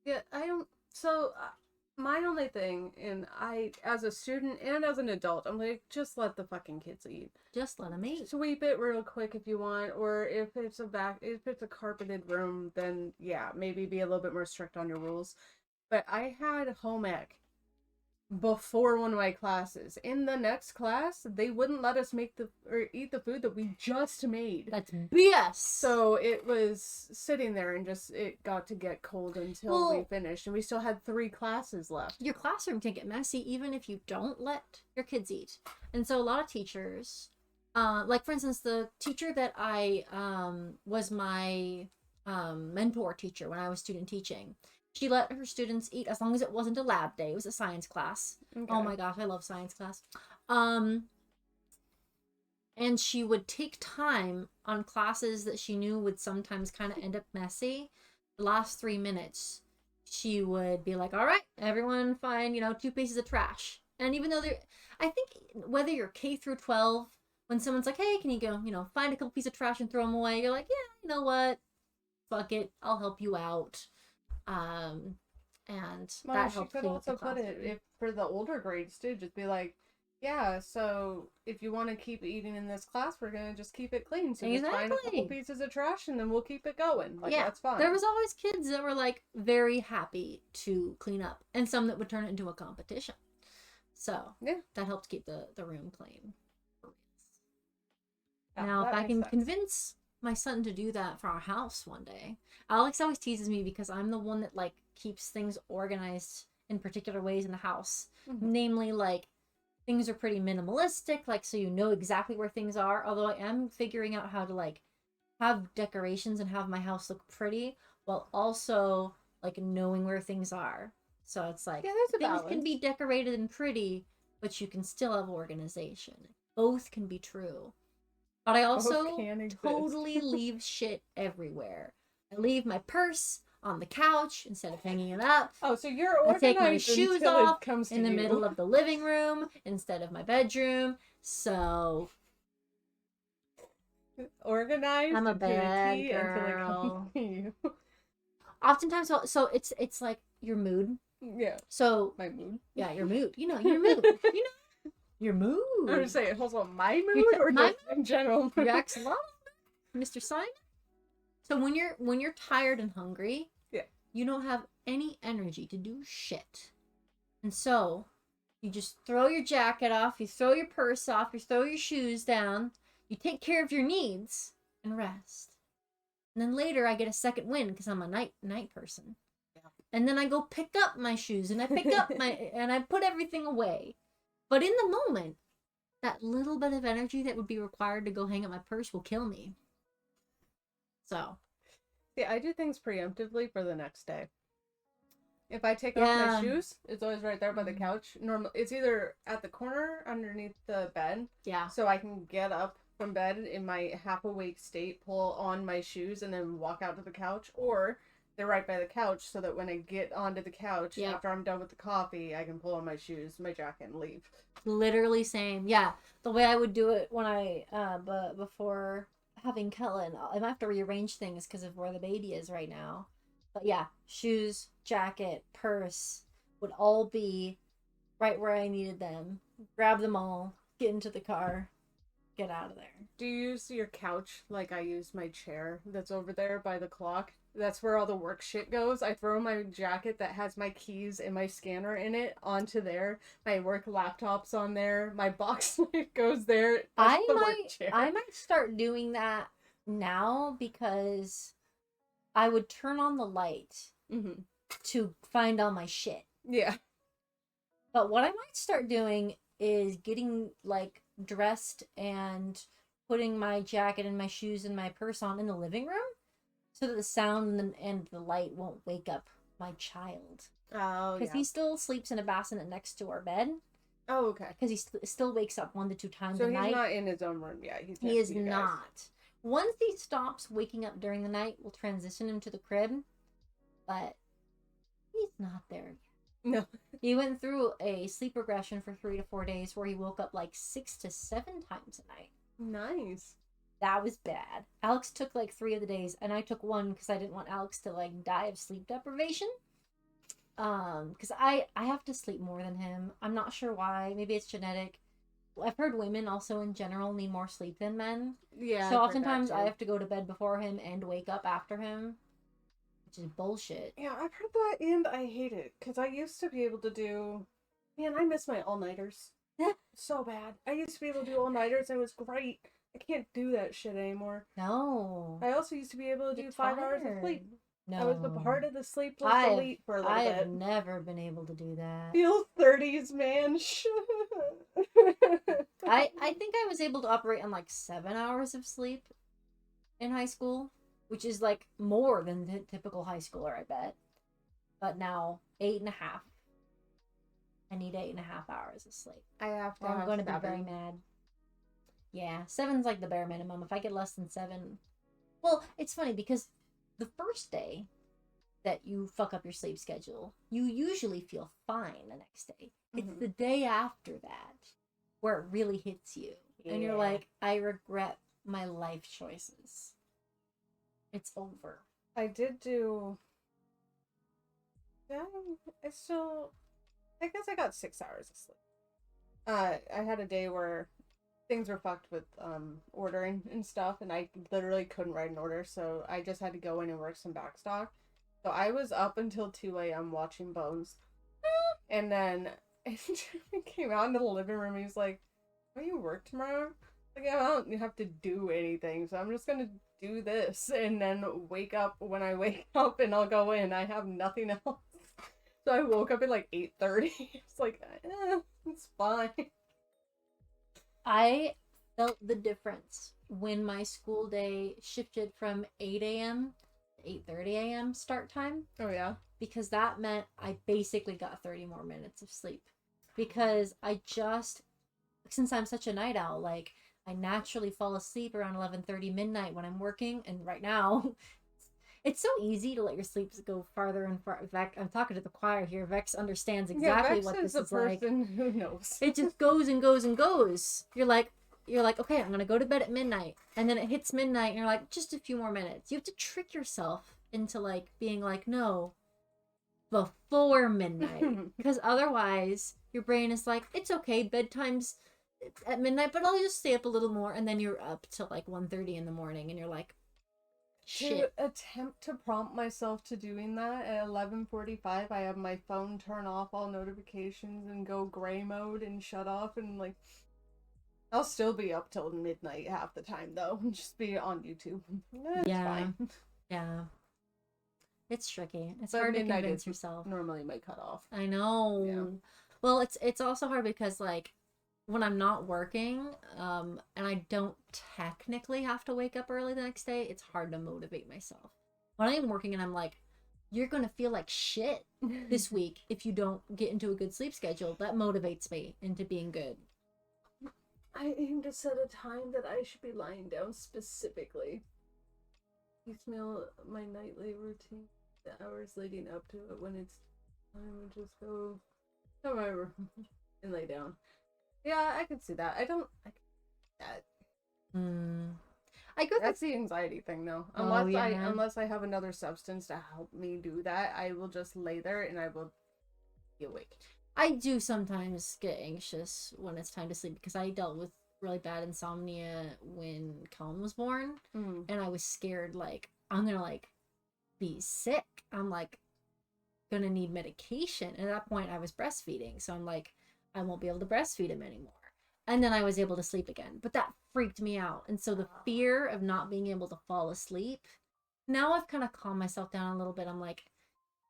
Speaker 2: Yeah, I don't. So, my only thing, and I, as a student and as an adult, I'm like, just let the fucking kids eat.
Speaker 1: Just let them eat.
Speaker 2: Sweep it real quick if you want, or if it's a carpeted room, then yeah, maybe be a little bit more strict on your rules. But I had home ec before one of my classes. In the next class, they wouldn't let us eat the food that we just made.
Speaker 1: That's BS.
Speaker 2: So it was sitting there and it got to get cold until we finished, and we still had 3 classes left.
Speaker 1: Your classroom can get messy even if you don't let your kids eat. And so a lot of teachers, like for instance, the teacher that I was my mentor teacher when I was student teaching, she let her students eat as long as it wasn't a lab day. It was a science class. Okay. Oh my gosh, I love science class. And she would take time on classes that she knew would sometimes kind of end up messy. The last 3 minutes, she would be like, all right, everyone find, 2 pieces of trash. And even though I think whether you're K through 12, when someone's like, hey, can you go, find a couple pieces of trash and throw them away? You're like, yeah, you know what? Fuck it. I'll help you out. And
Speaker 2: Well,
Speaker 1: that
Speaker 2: she
Speaker 1: helped
Speaker 2: could
Speaker 1: clean up the
Speaker 2: also put it
Speaker 1: classroom.
Speaker 2: if for the older grades too, just be like, yeah, so if you want to keep eating in this class, we're gonna just keep it clean. So just find a couple
Speaker 1: Exactly.
Speaker 2: pieces of trash and then we'll keep it going. Like
Speaker 1: Yeah.
Speaker 2: that's fine.
Speaker 1: There was always kids that were like very happy to clean up, and some that would turn it into a competition. So
Speaker 2: Yeah.
Speaker 1: that helped keep the room clean.
Speaker 2: Yeah,
Speaker 1: Now, if
Speaker 2: that
Speaker 1: I
Speaker 2: makes
Speaker 1: can
Speaker 2: sense.
Speaker 1: convince my son to do that for our house one day, Alex always teases me because I'm the one that like keeps things organized in particular ways in the house.
Speaker 2: Mm-hmm.
Speaker 1: Namely, like things are pretty minimalistic, like so you know exactly where things are. Although I am figuring out how to like have decorations and have my house look pretty while also like knowing where things are. So it's like
Speaker 2: Yeah, there's a
Speaker 1: things
Speaker 2: balance.
Speaker 1: can be decorated and pretty, but you can still have organization. Both can be true. But I also totally leave shit everywhere. I leave my purse on the couch instead of hanging it up.
Speaker 2: Oh, so you're
Speaker 1: I take my
Speaker 2: organized
Speaker 1: shoes
Speaker 2: until
Speaker 1: off
Speaker 2: it comes to
Speaker 1: in the
Speaker 2: you.
Speaker 1: middle of the living room instead of my bedroom. So
Speaker 2: Organized
Speaker 1: I'm a
Speaker 2: to a
Speaker 1: bad
Speaker 2: T until it comes
Speaker 1: girl.
Speaker 2: to you.
Speaker 1: Oftentimes, so it's like your mood.
Speaker 2: Yeah.
Speaker 1: So
Speaker 2: My mood.
Speaker 1: yeah, your mood. Your mood. Your mood.
Speaker 2: I'm just saying, also my mood or
Speaker 1: my
Speaker 2: just in general.
Speaker 1: Your axolotl, Mr. Simon. So when you're tired and hungry,
Speaker 2: yeah,
Speaker 1: you don't have any energy to do shit, and so you just throw your jacket off, you throw your purse off, you throw your shoes down, you take care of your needs and rest. And then later I get a second wind because I'm a night person. Yeah. And then I go pick up my shoes and I pick up my and I put everything away. But in the moment, that little bit of energy that would be required to go hang up my purse will kill me. So,
Speaker 2: see, I do things preemptively for the next day. If I take off my shoes, it's always right there by the couch. Normally, it's either at the corner underneath the bed.
Speaker 1: Yeah.
Speaker 2: So I can get up from bed in my half awake state, pull on my shoes, and then walk out to the couch. Or they're right by the couch, so that when I get onto the couch after I'm done with the coffee, I can pull on my shoes, my jacket, and leave.
Speaker 1: Literally same. Yeah, the way I would do it when I but before having Kellen, I might have to rearrange things because of where the baby is right now. But yeah, shoes, jacket, purse would all be right where I needed them. Grab them all, get into the car, get out of there.
Speaker 2: Do you use your couch like I use my chair that's over there by the clock? That's where all the work shit goes. I throw my jacket that has my keys and my scanner in it onto there. My work laptop's on there. My box light goes there.
Speaker 1: I might start doing that now because I would turn on the light to find all my shit.
Speaker 2: Yeah.
Speaker 1: But what I might start doing is getting like dressed and putting my jacket and my shoes and my purse on in the living room so that the sound and the light won't wake up my child.
Speaker 2: Oh,
Speaker 1: because he still sleeps in a bassinet next to our bed.
Speaker 2: Oh, okay.
Speaker 1: Because he still wakes up 1 to 2 times
Speaker 2: a
Speaker 1: night.
Speaker 2: So he's not in his own room yet.
Speaker 1: He is not. Once he stops waking up during the night, we'll transition him to the crib. But he's not there yet.
Speaker 2: No.
Speaker 1: He went through a sleep regression for 3 to 4 days where he woke up like 6 to 7 times a night.
Speaker 2: Nice.
Speaker 1: That was bad. Alex took like 3 of the days, and I took 1 because I didn't want Alex to like die of sleep deprivation. Because I have to sleep more than him. I'm not sure why. Maybe it's genetic. I've heard women also in general need more sleep than men.
Speaker 2: Yeah.
Speaker 1: So oftentimes I have to go to bed before him and wake up after him, which is bullshit.
Speaker 2: Yeah, I've heard that and I hate it because I used to be able to do. Man, I miss my all-nighters. So bad. I used to be able to do all-nighters and it was great. I can't do that shit anymore.
Speaker 1: No.
Speaker 2: I also used to be able to do 5 hours of sleep.
Speaker 1: No.
Speaker 2: I was the part of the sleepless elite for a little bit.
Speaker 1: I have never been able to do that.
Speaker 2: Feel 30s, man.
Speaker 1: I think I was able to operate on like 7 hours of sleep in high school, which is like more than the typical high schooler, I bet. But now 8.5. I need 8.5 hours of sleep.
Speaker 2: I have to.
Speaker 1: I'm going to be very mad. Yeah, 7's like the bare minimum. If I get less than 7, well, it's funny because the first day that you fuck up your sleep schedule, you usually feel fine the next day. It's
Speaker 2: Mhm.
Speaker 1: the day after that where it really hits you. And you're
Speaker 2: Yeah.
Speaker 1: like, I regret my life choices. It's over.
Speaker 2: I did do. Yeah, I guess I got 6 hours of sleep. I had a day where things were fucked with ordering and stuff, and I literally couldn't write an order, so I just had to go in and work some backstock. So I was up until 2 a.m. watching Bones, and then Jeremy came out into the living room. He was like, "Don't you work tomorrow?" Like, I don't have to do anything, so I'm just gonna do this, and then wake up when I wake up, and I'll go in. I have nothing else. So I woke up at like 8:30. It's like, it's fine.
Speaker 1: I felt the difference when my school day shifted from 8 a.m. to 8:30 a.m. start time,
Speaker 2: Oh yeah.
Speaker 1: because that meant I basically got 30 more minutes of sleep. Because since I'm such a night owl, like, I naturally fall asleep around 11:30 midnight when I'm working, and right now it's so easy to let your sleeps go farther and farther. Vex, I'm talking to the choir here. Vex understands exactly
Speaker 2: Vex
Speaker 1: what
Speaker 2: is
Speaker 1: this
Speaker 2: the
Speaker 1: is like.
Speaker 2: person who knows.
Speaker 1: It just goes and goes and goes. You're like, okay, I'm gonna go to bed at midnight, and then it hits midnight, and you're like, just a few more minutes. You have to trick yourself into like being like, no, before midnight, because otherwise your brain is like, it's okay, bedtime's at midnight, but I'll just stay up a little more, and then you're up till like 1:30 in the morning, and you're like, shit.
Speaker 2: To attempt to prompt myself to doing that at 11:45, I have my phone turn off all notifications and go gray mode and shut off, and like I'll still be up till midnight half the time though, and just be on YouTube. It's
Speaker 1: Yeah.
Speaker 2: fine.
Speaker 1: Yeah. It's tricky. It's
Speaker 2: But
Speaker 1: hard to
Speaker 2: midnight
Speaker 1: convince
Speaker 2: is
Speaker 1: yourself.
Speaker 2: normally my cutoff.
Speaker 1: I know.
Speaker 2: Yeah.
Speaker 1: Well, it's also hard because like when I'm not working, and I don't technically have to wake up early the next day, it's hard to motivate myself. When I'm working and I'm like, you're gonna feel like shit this week if you don't get into a good sleep schedule, that motivates me into being good.
Speaker 2: I aim to set a time that I should be lying down specifically. Piecemeal my nightly routine, the hours leading up to it. When it's time to just go to my room and lay down. Yeah, I can see that. I can that.
Speaker 1: I go
Speaker 2: That's the anxiety thing though. Unless I have another substance to help me do that, I will just lay there and I will be awake.
Speaker 1: I do sometimes get anxious when it's time to sleep because I dealt with really bad insomnia when Kellen was born, and I was scared like I'm gonna like be sick. I'm like gonna need medication. And at that point I was breastfeeding, so I'm like, I won't be able to breastfeed him anymore. And then I was able to sleep again, but that freaked me out. And so the fear of not being able to fall asleep, now I've kind of calmed myself down a little bit. I'm like,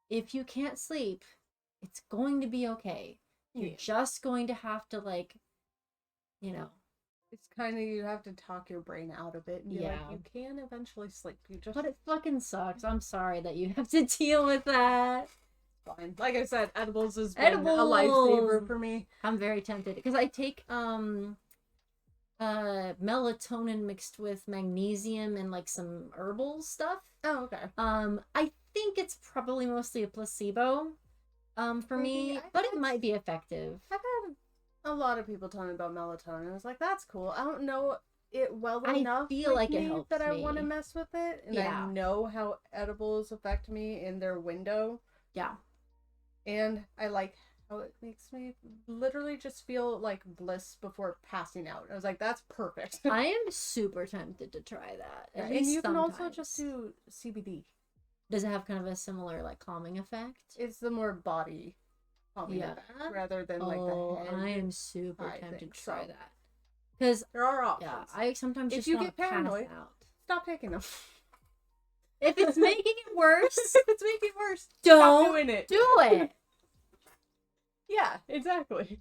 Speaker 1: if you can't sleep, it's going to be okay. You're just going to have to like,
Speaker 2: it's kind of, you have to talk your brain out of it and be like, you can eventually sleep.
Speaker 1: But it fucking sucks. I'm sorry that you have to deal with that.
Speaker 2: Fine. Like I said, edibles has been a lifesaver for me.
Speaker 1: I'm very tempted because I take melatonin mixed with magnesium and like some herbal stuff.
Speaker 2: Oh, okay.
Speaker 1: I think it's probably mostly a placebo for me, but it might be effective.
Speaker 2: I've had a lot of people tell me about melatonin. I was like, that's cool. I don't know it well enough.
Speaker 1: I feel like it helps
Speaker 2: that I
Speaker 1: me.
Speaker 2: want to mess with it, and I know how edibles affect me in their window.
Speaker 1: Yeah.
Speaker 2: And I like how it makes me literally just feel like bliss before passing out. I was like, that's perfect.
Speaker 1: I am super tempted to try that.
Speaker 2: And you can also just do CBD.
Speaker 1: Does it have kind of a similar like calming effect?
Speaker 2: It's the more body calming effect rather than like the head.
Speaker 1: I am super tempted to try that. Because
Speaker 2: there are options.
Speaker 1: Yeah, I sometimes
Speaker 2: if
Speaker 1: just
Speaker 2: you
Speaker 1: want
Speaker 2: get
Speaker 1: to
Speaker 2: paranoid,
Speaker 1: pass out.
Speaker 2: Stop taking them.
Speaker 1: If it's making it worse,
Speaker 2: don't stop doing it.
Speaker 1: Do it.
Speaker 2: Yeah, exactly.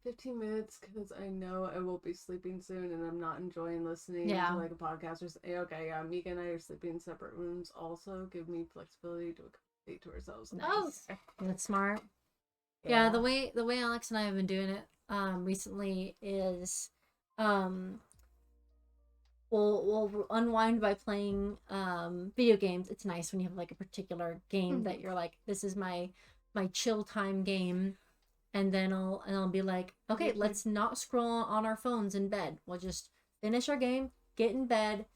Speaker 2: 15 minutes because I know I won't be sleeping soon and I'm not enjoying listening to like a podcast or something. Okay, yeah, Mika and I are sleeping in separate rooms. Also, give me flexibility to accommodate to ourselves.
Speaker 1: Nice. Oh, that's smart. Yeah, the way Alex and I have been doing it recently is we'll unwind by playing video games. It's nice when you have like a particular game that you're like, this is my chill time game, and then I'll be like, okay, let's not scroll on our phones in bed. We'll just finish our game, get in bed,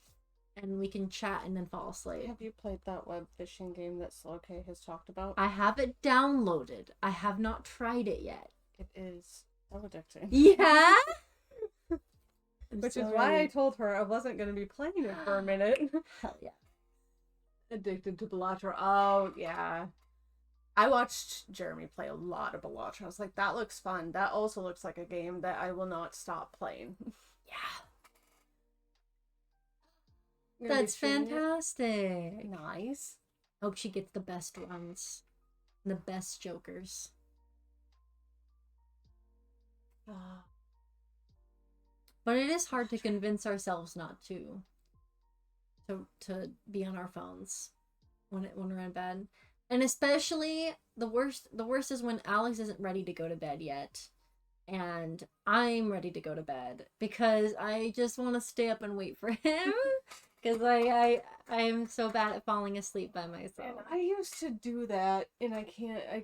Speaker 1: and we can chat and then fall asleep.
Speaker 2: Have you played that web fishing game that Slow-K has talked about?
Speaker 1: I have it downloaded. I have not tried it yet.
Speaker 2: It is so addicting.
Speaker 1: Yeah?
Speaker 2: Which is why I told her I wasn't going to be playing it for a minute.
Speaker 1: Hell yeah.
Speaker 2: Addicted to Bellatra. Oh, yeah. I watched Jeremy play a lot of Bellatra. I was like, that looks fun. That also looks like a game that I will not stop playing.
Speaker 1: Yeah. That's fantastic.
Speaker 2: Nice.
Speaker 1: Hope she gets the best runs. The best jokers. But it is hard to convince ourselves not to be on our phones when we're in bed. And especially the worst is when Alex isn't ready to go to bed yet. And I'm ready to go to bed because I just want to stay up and wait for him. Because I am so bad at falling asleep by myself.
Speaker 2: And I used to do that, and I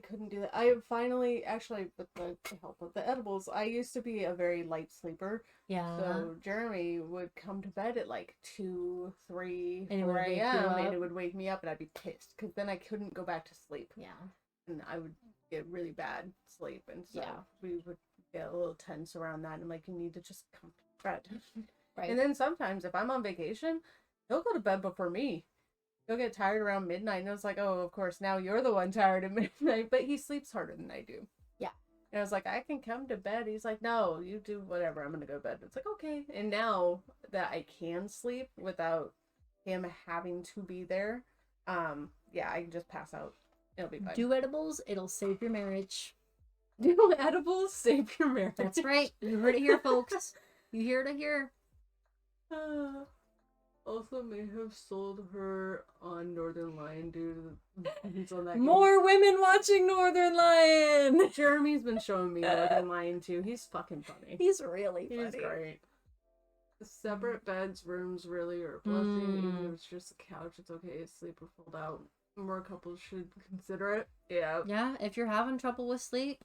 Speaker 2: couldn't do that. I finally, actually, with the help of the edibles, I used to be a very light sleeper.
Speaker 1: Yeah.
Speaker 2: So Jeremy would come to bed at like 2, 3,
Speaker 1: And
Speaker 2: 4 a.m. and it would wake me up, and I'd be pissed because then I couldn't go back to sleep.
Speaker 1: Yeah.
Speaker 2: And I would get really bad sleep, and so we would get a little tense around that. And like, you need to just come to bed.
Speaker 1: Right.
Speaker 2: And then sometimes if I'm on vacation, he'll go to bed before me. He'll get tired around midnight, and it's like, oh, of course, now you're the one tired at midnight, but he sleeps harder than I do.
Speaker 1: Yeah.
Speaker 2: And I was like, I can come to bed. He's like, no, you do whatever. I'm going to go to bed. It's like, okay. And now that I can sleep without him having to be there, yeah, I can just pass out. It'll be fine.
Speaker 1: Do edibles, it'll save your marriage.
Speaker 2: Do edibles, save your marriage.
Speaker 1: That's right. You heard it here, folks. You heard it here.
Speaker 2: Also may have sold her on Northern Lion due to the views on that
Speaker 1: More women watching Northern Lion.
Speaker 2: game. Jeremy's been showing me Northern Lion too. He's fucking funny.
Speaker 1: He's really funny.
Speaker 2: He's great. Separate beds, rooms really are a blessing. Even if it's just a couch, it's okay. Sleep or fold out. More couples should consider it. Yeah.
Speaker 1: Yeah, if you're having trouble with sleep,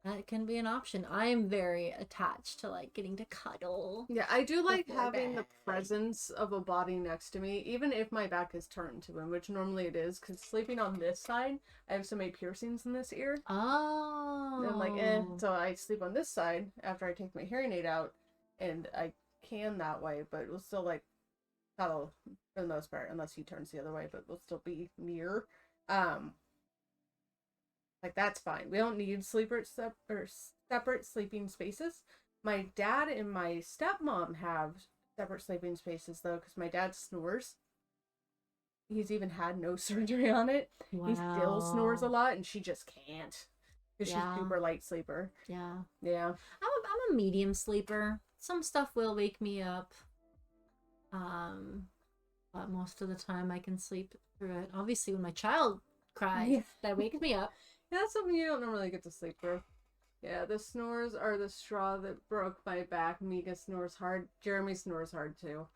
Speaker 1: that can be an option. I am very attached to like getting to cuddle.
Speaker 2: Yeah, I do like
Speaker 1: before
Speaker 2: having the
Speaker 1: bed.
Speaker 2: presence of a body next to me, even if my back is turned to him, which normally it is, because sleeping on this side, I have so many piercings in this ear.
Speaker 1: Oh.
Speaker 2: And I'm like, eh. So I sleep on this side after I take my hearing aid out, and I can that way, but it will still like cuddle for the most part, unless he turns the other way, but we'll still be near. Like, that's fine. We don't need separate sleeping spaces. My dad and my stepmom have separate sleeping spaces, though, because my dad snores. He's even had no surgery on it.
Speaker 1: Wow.
Speaker 2: He still snores a lot, and she just can't. Because she's super light sleeper.
Speaker 1: Yeah.
Speaker 2: Yeah.
Speaker 1: I'm a medium sleeper. Some stuff will wake me up. But most of the time I can sleep through it. Obviously, when my child cries, that wakes me up.
Speaker 2: Yeah, that's something you don't normally get to sleep through. Yeah, the snores are the straw that broke my back. Mika snores hard. Jeremy snores hard too.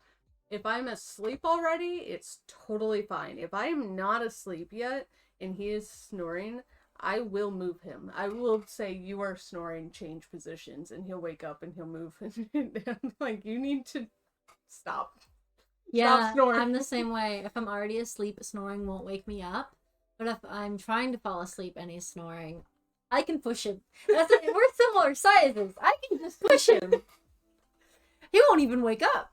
Speaker 2: If I'm asleep already, it's totally fine. If I am not asleep yet and he is snoring, I will move him. I will say, you are snoring, change positions, and he'll wake up and he'll move. And I'm like, you need to stop.
Speaker 1: Yeah,
Speaker 2: Stop snoring.
Speaker 1: I'm the same way. If I'm already asleep, snoring won't wake me up. But if I'm trying to fall asleep and he's snoring, I can push him. We're similar sizes. I can just push him. He won't even wake up.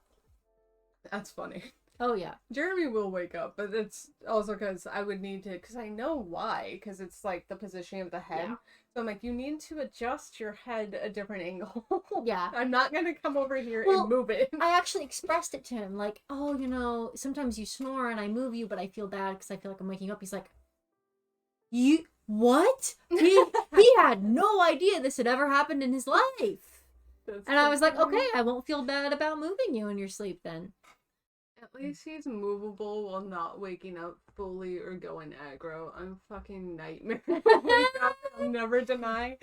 Speaker 2: That's funny.
Speaker 1: Oh, yeah.
Speaker 2: Jeremy will wake up, but it's also because I would need to, because I know why, because it's like the positioning of the head.
Speaker 1: Yeah.
Speaker 2: So I'm like, you need to adjust your head a different angle.
Speaker 1: Yeah.
Speaker 2: I'm not going to come over here and move it.
Speaker 1: I actually expressed it to him, like, oh, you know, sometimes you snore and I move you, but I feel bad because I feel like I'm waking up. He's like, you, what? He had no idea this had ever happened in his life. And I was like, okay, I won't feel bad about moving you in your sleep then.
Speaker 2: At least he's movable while not waking up fully or going aggro. I'm fucking nightmare. I'll never deny.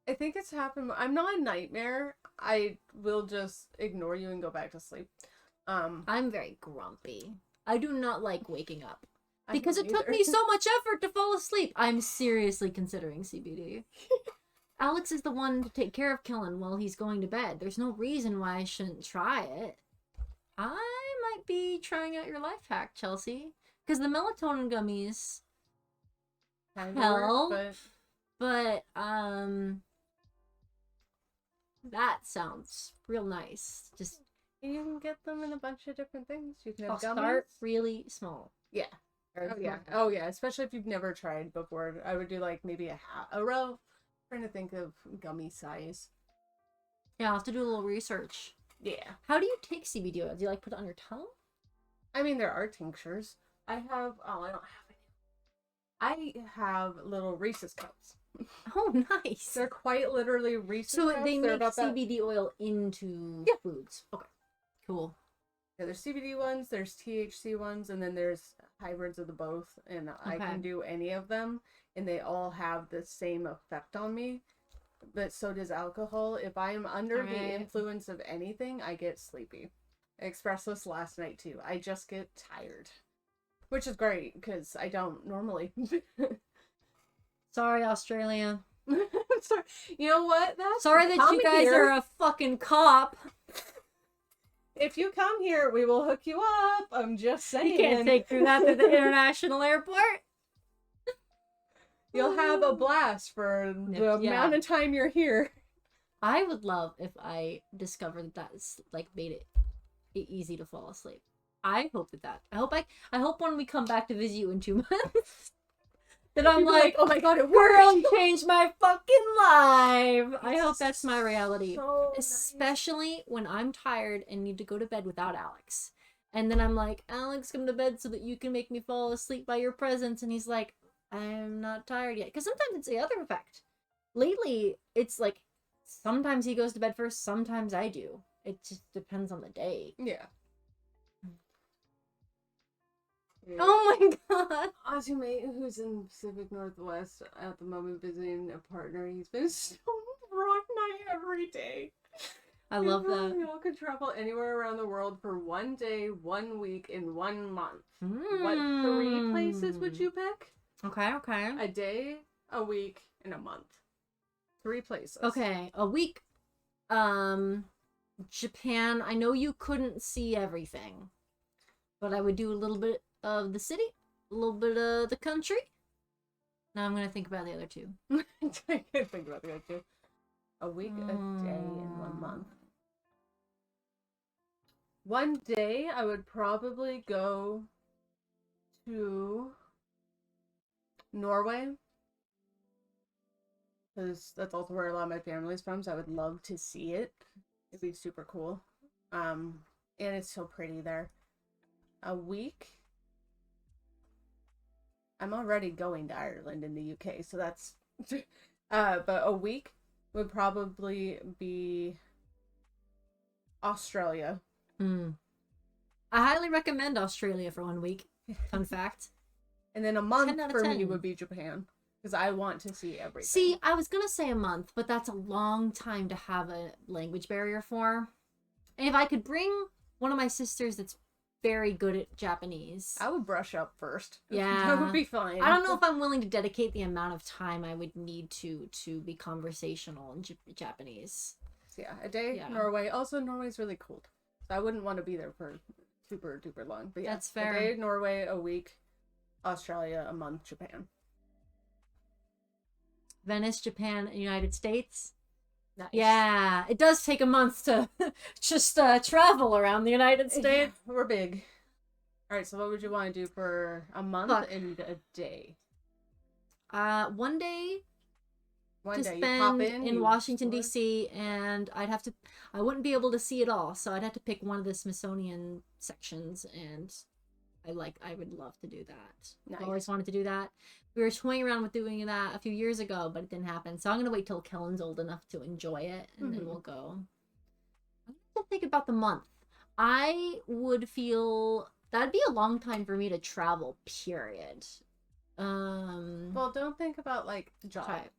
Speaker 2: I think it's happened. I'm not a nightmare. I will just ignore you and go back to sleep.
Speaker 1: I'm very grumpy. I do not like waking up.
Speaker 2: I
Speaker 1: Because
Speaker 2: don't
Speaker 1: it took
Speaker 2: either.
Speaker 1: me so much effort to fall asleep. I'm seriously considering CBD. Alex is the one to take care of Kellen while he's going to bed. There's no reason why I shouldn't try it. I might be trying out your life hack, Chelsea. Because the melatonin gummies
Speaker 2: Kind
Speaker 1: help,
Speaker 2: of,
Speaker 1: but that sounds real nice. Just
Speaker 2: you can get them in a bunch of different things. You can have
Speaker 1: I'll
Speaker 2: gummies.
Speaker 1: start really small.
Speaker 2: Yeah. Oh yeah. Especially if you've never tried before. I would do like maybe a row. Trying to think of gummy size.
Speaker 1: Yeah, I'll have to do a little research.
Speaker 2: Yeah.
Speaker 1: How do you take CBD oil? Do you like put it on your tongue?
Speaker 2: I mean, there are tinctures. I have. Oh, I don't have any. I have little Reese's cups.
Speaker 1: Oh, nice.
Speaker 2: They're quite literally Reese's
Speaker 1: So
Speaker 2: cups.
Speaker 1: they
Speaker 2: They're
Speaker 1: make
Speaker 2: about that.
Speaker 1: CBD oil into foods. Okay, cool.
Speaker 2: Yeah, there's CBD ones, there's THC ones, and then there's hybrids of the both. And I
Speaker 1: Okay.
Speaker 2: can do any of them, and they all have the same effect on me. But so does alcohol. If I am under the
Speaker 1: Alright.
Speaker 2: influence of anything, I get sleepy. I expressed this last night too. I just get tired, which is great because I don't normally.
Speaker 1: Sorry, Australia.
Speaker 2: Sorry. You know what? That's
Speaker 1: Sorry that
Speaker 2: come
Speaker 1: you guys
Speaker 2: here.
Speaker 1: are a fucking cop.
Speaker 2: If you come here, we will hook you up. I'm just saying.
Speaker 1: You can't take through that to the international airport.
Speaker 2: You'll have a blast for the amount of time you're here.
Speaker 1: I would love if I discovered that that's like made it easy to fall asleep. I hope that. I hope when we come back to visit you in 2 months that I'm like,
Speaker 2: oh my god, it
Speaker 1: girl
Speaker 2: worked.
Speaker 1: changed my fucking life. I hope that's my reality.
Speaker 2: So
Speaker 1: Especially when I'm tired and need to go to bed without Alex. And then I'm like, Alex, come to bed so that you can make me fall asleep by your presence. And he's like, I'm not tired yet. Because sometimes it's the other effect. Lately, it's like, sometimes he goes to bed first, sometimes I do. It just depends on the day.
Speaker 2: Yeah.
Speaker 1: Oh my god.
Speaker 2: Ozzy mate, who's in Pacific Northwest at the moment visiting a partner, he's been so rock night every day.
Speaker 1: I love that.
Speaker 2: We all could travel anywhere around the world for 1 day, 1 week, in 1 month.
Speaker 1: Mm.
Speaker 2: What 3 places would you pick?
Speaker 1: Okay.
Speaker 2: A day, a week, and a month. 3 places.
Speaker 1: Okay, a week. Japan. I know you couldn't see everything, but I would do a little bit of the city, a little bit of the country. Now I'm gonna think about the other two.
Speaker 2: I can't think about the other two. A week, a day, and 1 month. 1 day, I would probably go to Norway, because that's also where a lot of my family's from, so I would love to see it. It'd be super cool. And it's so pretty there. A week, I'm already going to Ireland and the UK, so that's but a week would probably be Australia.
Speaker 1: I highly recommend Australia for 1 week. Fun fact.
Speaker 2: And then a
Speaker 1: 10
Speaker 2: month
Speaker 1: out of
Speaker 2: for
Speaker 1: 10.
Speaker 2: me would be Japan, because I want to see everything.
Speaker 1: See, I was gonna say a month, but that's a long time to have a language barrier for. And if I could bring one of my sisters that's very good at Japanese,
Speaker 2: I would brush up first.
Speaker 1: Yeah.
Speaker 2: That would be fine.
Speaker 1: I don't know if I'm willing to dedicate the amount of time I would need to be conversational in Japanese.
Speaker 2: So yeah, a day,
Speaker 1: Yeah.
Speaker 2: Norway. Also, Norway's really cold, so I wouldn't want to be there for super duper long. But yeah,
Speaker 1: That's fair.
Speaker 2: A day, Norway, a week, Australia, a month, Japan.
Speaker 1: Venice, Japan, and United States.
Speaker 2: Nice.
Speaker 1: Yeah, it does take a month to just travel around the United States.
Speaker 2: Yeah, we're big. All right, so what would you want to do for a month and a day?
Speaker 1: 1 day
Speaker 2: One
Speaker 1: to
Speaker 2: day you pop
Speaker 1: spend in
Speaker 2: you
Speaker 1: Washington
Speaker 2: explore.
Speaker 1: D.C. and I wouldn't be able to see it all, so I'd have to pick one of the Smithsonian sections, and I would love to do that.
Speaker 2: Nice.
Speaker 1: I always wanted to do that. We were toying around with doing that a few years ago, but it didn't happen. So I'm gonna wait till Kellen's old enough to enjoy it, and then we'll go. I'm gonna think about the month. I would feel that'd be a long time for me to travel. Period.
Speaker 2: Well, don't think about like job.
Speaker 1: Okay.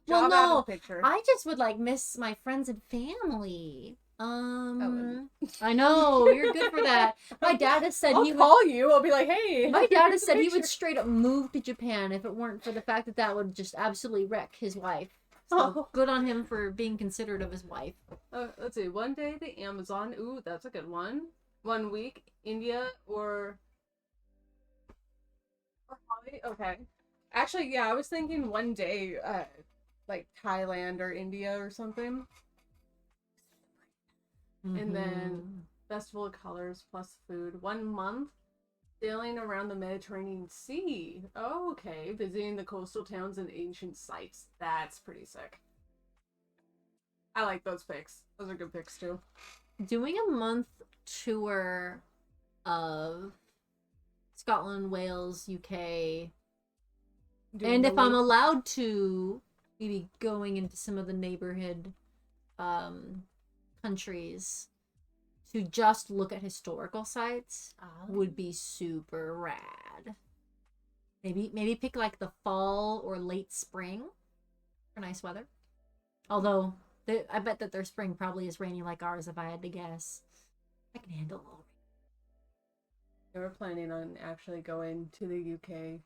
Speaker 2: Job out of the picture.
Speaker 1: I just would like miss my friends and family.
Speaker 2: Ellen.
Speaker 1: I know you're good for that. My dad has said
Speaker 2: I'll call you. I'll be like, hey.
Speaker 1: My dad has said he would straight up move to Japan if it weren't for the fact that that would just absolutely wreck his wife. So good on him for being considerate of his wife.
Speaker 2: Let's see. One day the Amazon. Ooh, that's a good one. 1 week India or Hawaii. Okay. Actually, yeah, I was thinking 1 day, like Thailand or India or something. Mm-hmm. And then Festival of Colors plus food. 1 month sailing around the Mediterranean Sea. Oh, okay. Visiting the coastal towns and ancient sites. That's pretty sick. I like those picks. Those are good picks too.
Speaker 1: Doing a month tour of Scotland, Wales, UK. And if I'm allowed to, maybe going into some of the neighborhood countries to just look at historical sites would be super rad. Maybe pick like the fall or late spring for nice weather. Although I bet that their spring probably is rainy like ours if I had to guess. I can handle all.
Speaker 2: They were planning on actually going to the UK,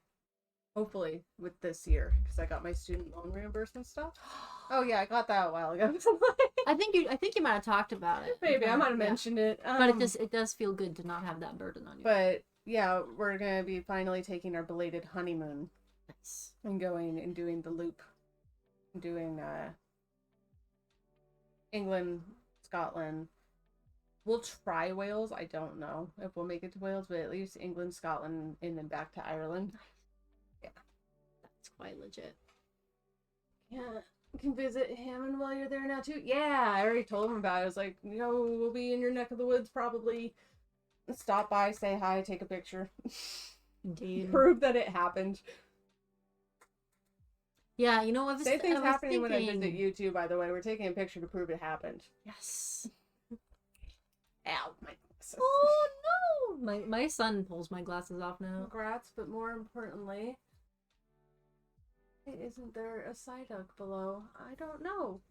Speaker 2: hopefully with this year, because I got my student loan reimbursement stuff. Oh yeah, I got that a while ago.
Speaker 1: I think you might have talked about it.
Speaker 2: Maybe I might have mentioned it.
Speaker 1: But it does feel good to not have that burden on you.
Speaker 2: But yeah, we're gonna be finally taking our belated honeymoon. Nice. And going and doing the loop, doing England, Scotland. We'll try Wales. I don't know if we'll make it to Wales, but at least England, Scotland, and then back to Ireland. Yeah,
Speaker 1: that's quite legit.
Speaker 2: Yeah, you can visit Hammond while you're there now too. Yeah, I already told him about it. I was like, we'll be in your neck of the woods probably. Stop by, say hi, take a picture.
Speaker 1: Indeed.
Speaker 2: Prove that it happened.
Speaker 1: Yeah,
Speaker 2: same thing's happening when I visit you too, by the way. We're taking a picture to prove it happened.
Speaker 1: Yes.
Speaker 2: Ow, my glasses.
Speaker 1: Oh no! My son pulls my glasses off now.
Speaker 2: Congrats, but more importantly, isn't there a Psyduck below? I don't know.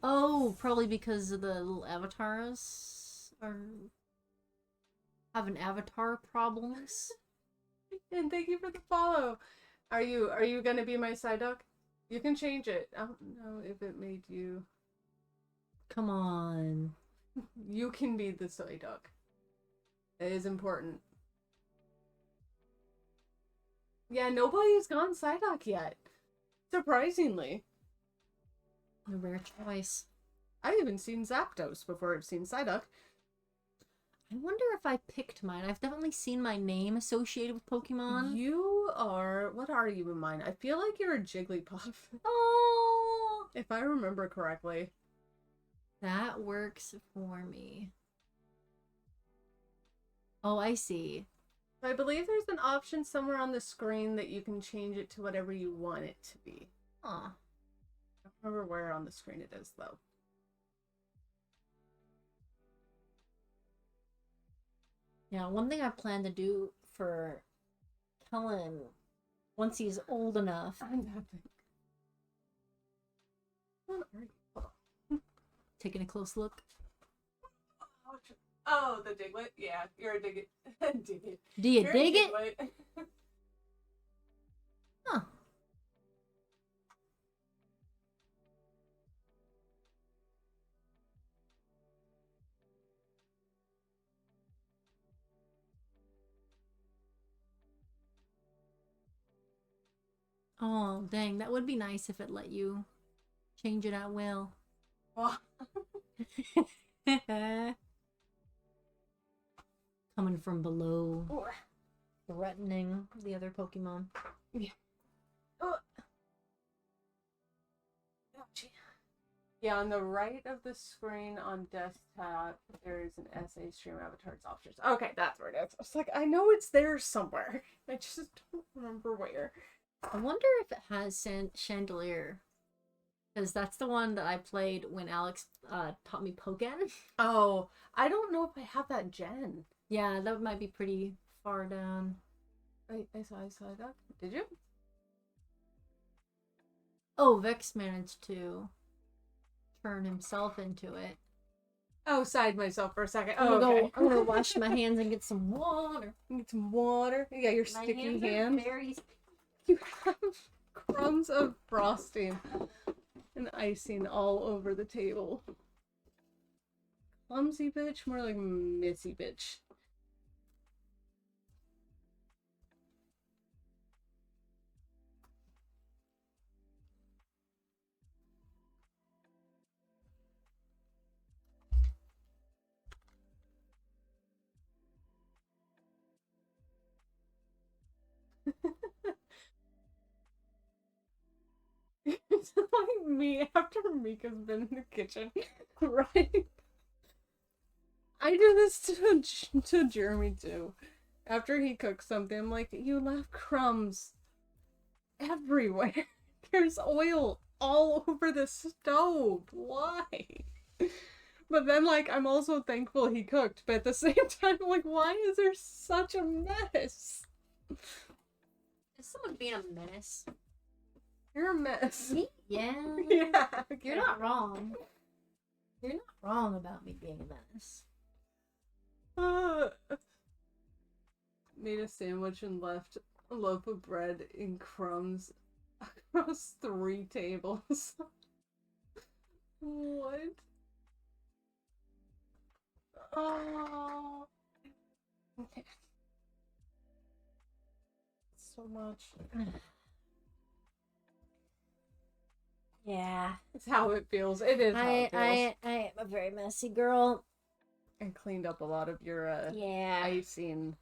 Speaker 1: Oh, probably because of the little avatars are having avatar problems.
Speaker 2: And thank you for the follow. Are you gonna be my Psyduck? You can change it. I don't know if it made you.
Speaker 1: Come on.
Speaker 2: You can be the Psyduck. It is important. Yeah, nobody's gone Psyduck yet. Surprisingly.
Speaker 1: A rare choice.
Speaker 2: I've even seen Zapdos before I've seen Psyduck.
Speaker 1: I wonder if I picked mine. I've definitely seen my name associated with Pokemon.
Speaker 2: You are... What are you in mine? I feel like you're a Jigglypuff.
Speaker 1: Oh!
Speaker 2: If I remember correctly.
Speaker 1: That works for me. Oh, I see.
Speaker 2: I believe there's an option somewhere on the screen that you can change it to whatever you want it to be.
Speaker 1: Huh.
Speaker 2: I don't remember where on the screen it is, though.
Speaker 1: Yeah, one thing I plan to do for Kellen, once he's old enough...
Speaker 2: I'm napping. What are you?
Speaker 1: Taking a close look.
Speaker 2: Oh, the Diglett? Yeah, you're a Diglett. Dig it.
Speaker 1: Do you dig it? Huh. Oh, dang. That would be nice if it let you change it at will. Coming from below. Threatening the other Pokemon.
Speaker 2: Yeah. Yeah, on the right of the screen on desktop, there's an SA stream avatars options. Okay, that's where it is. I was like, I know it's there somewhere. I just don't remember where.
Speaker 1: I wonder if it has Chandelier. Because that's the one that I played when Alex taught me Pokken.
Speaker 2: Oh, I don't know if I have that gen.
Speaker 1: Yeah, that might be pretty far down.
Speaker 2: I saw that. Did you?
Speaker 1: Oh, Vex managed to turn himself into it.
Speaker 2: Outside myself for a second.
Speaker 1: I'm
Speaker 2: Oh,
Speaker 1: gonna
Speaker 2: okay.
Speaker 1: I'm gonna wash my hands and get some water.
Speaker 2: Get some water. You got your
Speaker 1: My
Speaker 2: sticky
Speaker 1: hands are
Speaker 2: hands.
Speaker 1: very
Speaker 2: You have crumbs of frosting and icing all over the table. Clumsy bitch, more like messy bitch. It's like me after Mika's been in the kitchen, right? I do this to Jeremy too. After he cooks something, I'm like, you left crumbs everywhere. There's oil all over the stove. Why? But then, like, I'm also thankful he cooked. But at the same time, I'm like, why is there such a mess?
Speaker 1: Is someone being a menace?
Speaker 2: You're a mess.
Speaker 1: Me? Yeah.
Speaker 2: Yeah. Okay.
Speaker 1: You're not wrong. You're not wrong about me being a menace.
Speaker 2: Made a sandwich and left a loaf of bread in crumbs across 3 tables. What? Oh. Okay. So much.
Speaker 1: Yeah.
Speaker 2: It's how it feels. It is how it feels.
Speaker 1: I am a very messy girl.
Speaker 2: And cleaned up a lot of your
Speaker 1: Yeah.
Speaker 2: icing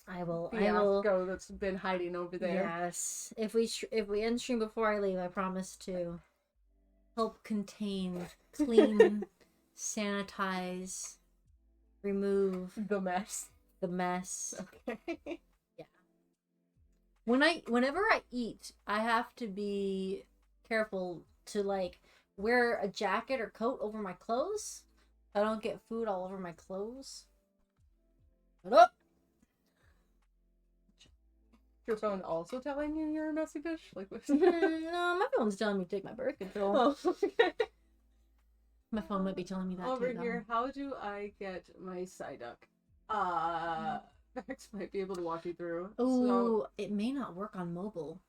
Speaker 1: I will.
Speaker 2: fiasco that's been hiding over there.
Speaker 1: Yes. If we end stream before I leave, I promise to help contain, clean, sanitize, remove
Speaker 2: The mess.
Speaker 1: the mess.
Speaker 2: Okay.
Speaker 1: Whenever I eat, I have to be careful to like wear a jacket or coat over my clothes. I don't get food all over my clothes. Shut up.
Speaker 2: Your phone also telling you you're a messy bitch? Like, what's
Speaker 1: No, my phone's telling me to take my birth control.
Speaker 2: Oh, okay.
Speaker 1: My phone might be telling me that
Speaker 2: Over
Speaker 1: too,
Speaker 2: here, how do I get my Psyduck? Vex might be able to walk you through.
Speaker 1: Oh,
Speaker 2: So,
Speaker 1: it may not work on mobile.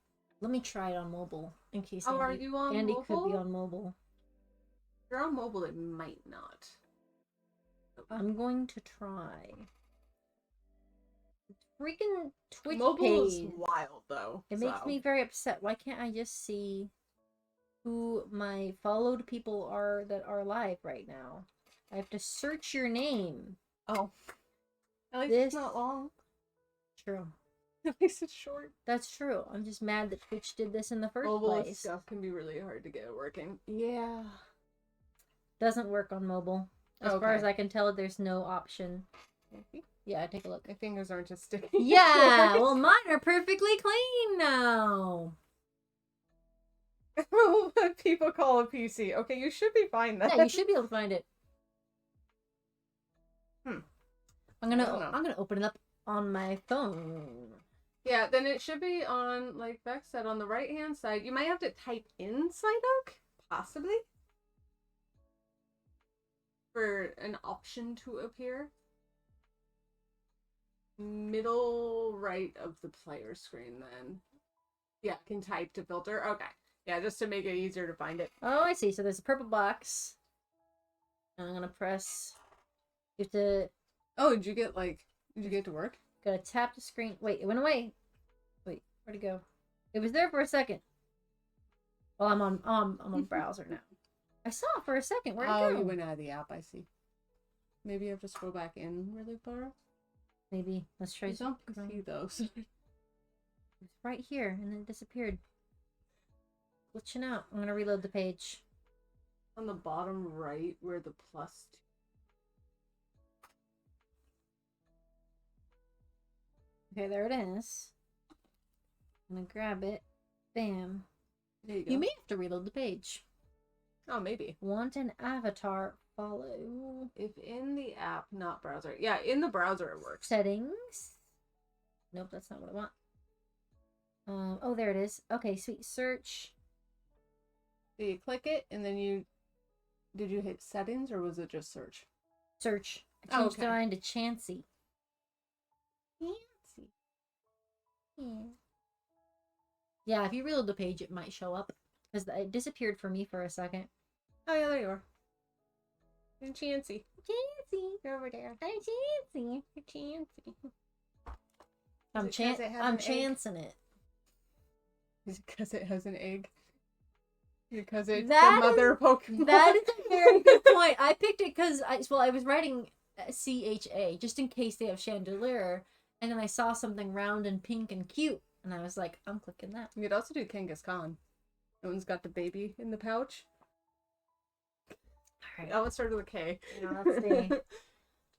Speaker 1: Let me try it on mobile in case
Speaker 2: oh, are you on
Speaker 1: Andy
Speaker 2: mobile?
Speaker 1: could be on mobile.
Speaker 2: If you're on mobile, it might not.
Speaker 1: I'm going to try. Freaking Twitch
Speaker 2: Mobile
Speaker 1: page.
Speaker 2: is wild, though.
Speaker 1: It makes me very upset. Why can't I just see who my followed people are that are live right now? I have to search your name.
Speaker 2: Oh. At least
Speaker 1: This-
Speaker 2: it's not long.
Speaker 1: True.
Speaker 2: At least it's short.
Speaker 1: That's true. I'm just mad that Twitch did this in the first
Speaker 2: Mobile
Speaker 1: place.
Speaker 2: stuff can be really hard to get working. Yeah.
Speaker 1: Doesn't work on mobile. As far as I can tell, there's no option. Yeah, take a look.
Speaker 2: My fingers aren't just sticky.
Speaker 1: Yeah, well, mine are perfectly clean now.
Speaker 2: What people call a PC. Okay, you should be fine then.
Speaker 1: Yeah, you should be able to find it. I'm
Speaker 2: I don't know.
Speaker 1: gonna open it up on my phone.
Speaker 2: Yeah, then it should be on, like Beck said, on the right-hand side. You might have to type in Psyduck, possibly, for an option to appear. Middle right of the player screen, then. Yeah, can type to filter. Okay. Yeah, just to make it easier to find it.
Speaker 1: Oh, I see. So there's a purple box. And I'm gonna press. You have to.
Speaker 2: Oh, did you get to work?
Speaker 1: Gotta tap the screen. Wait, it went away. Wait, where'd it go? It was there for a second. Well, I'm on browser now. I saw it for a second. Where'd it go?
Speaker 2: Oh, you went out of the app, I see. Maybe you have to scroll back in really far.
Speaker 1: Maybe. Let's try.
Speaker 2: I don't see those.
Speaker 1: It's right here, and then it disappeared. Glitching out. I'm gonna reload the page.
Speaker 2: On the bottom right, where the plus.
Speaker 1: Okay, there it is. I'm gonna grab it. Bam.
Speaker 2: There you go.
Speaker 1: You may have to reload the page.
Speaker 2: Oh, maybe.
Speaker 1: Want an avatar? Follow.
Speaker 2: If in the app, not browser. Yeah, in the browser it works.
Speaker 1: Settings. Nope, that's not what I want. Oh, there it is. Okay, sweet. Search.
Speaker 2: You click it, and then did you hit settings, or was it just search?
Speaker 1: Search. I
Speaker 2: Oh,
Speaker 1: changed
Speaker 2: okay.
Speaker 1: mine to Chansey.
Speaker 2: Fancy.
Speaker 1: Yeah, if you reload the page, it might show up. Because it disappeared for me for a second.
Speaker 2: Oh, yeah, there you are. And Chansey.
Speaker 1: Chansey.
Speaker 2: You're over there.
Speaker 1: I'm Chansey.
Speaker 2: You're Chansey.
Speaker 1: I'm chancing it.
Speaker 2: Is it because it has an egg? Because it's
Speaker 1: That
Speaker 2: the mother
Speaker 1: is-
Speaker 2: Pokemon.
Speaker 1: That is a very good point. I picked it because I was writing CHA just in case they have chandelier, and then I saw something round and pink and cute, and I was like, I'm clicking that.
Speaker 2: You could also do Genghis Khan. That one's got the baby in the pouch.
Speaker 1: All right.
Speaker 2: That one started with a K.
Speaker 1: Now, let's see.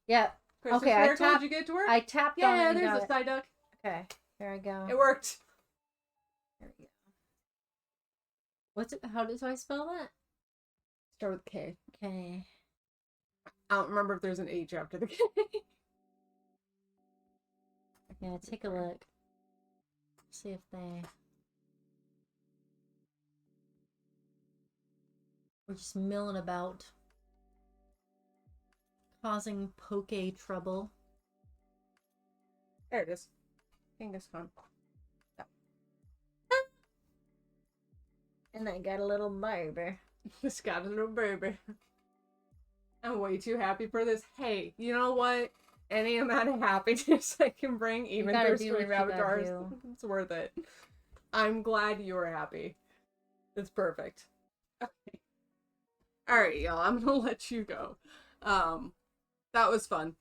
Speaker 1: Yeah.
Speaker 2: Christmas
Speaker 1: Okay,
Speaker 2: miracle, did you get it to work?
Speaker 1: I tapped on it.
Speaker 2: Yeah,
Speaker 1: and
Speaker 2: there's
Speaker 1: got
Speaker 2: a
Speaker 1: it.
Speaker 2: side duck.
Speaker 1: Okay, there we go.
Speaker 2: It worked.
Speaker 1: There we go. What's it? How do I spell that?
Speaker 2: Start with K.
Speaker 1: Okay.
Speaker 2: I don't remember if there's an H after the K.
Speaker 1: Yeah, take a look. See if they. We're just milling about, causing poke trouble.
Speaker 2: There it is. Genghis Khan.
Speaker 1: And I got a little baby.
Speaker 2: This got a little baby. I'm way too happy for this. Hey, you know what? Any amount of happiness I can bring, even
Speaker 1: gotta
Speaker 2: through
Speaker 1: do
Speaker 2: Swimming
Speaker 1: what you
Speaker 2: Rabbit
Speaker 1: gotta
Speaker 2: Jars,
Speaker 1: do.
Speaker 2: it's worth it. I'm glad you're happy. It's perfect. Okay. Alright, y'all. I'm gonna let you go. That was fun.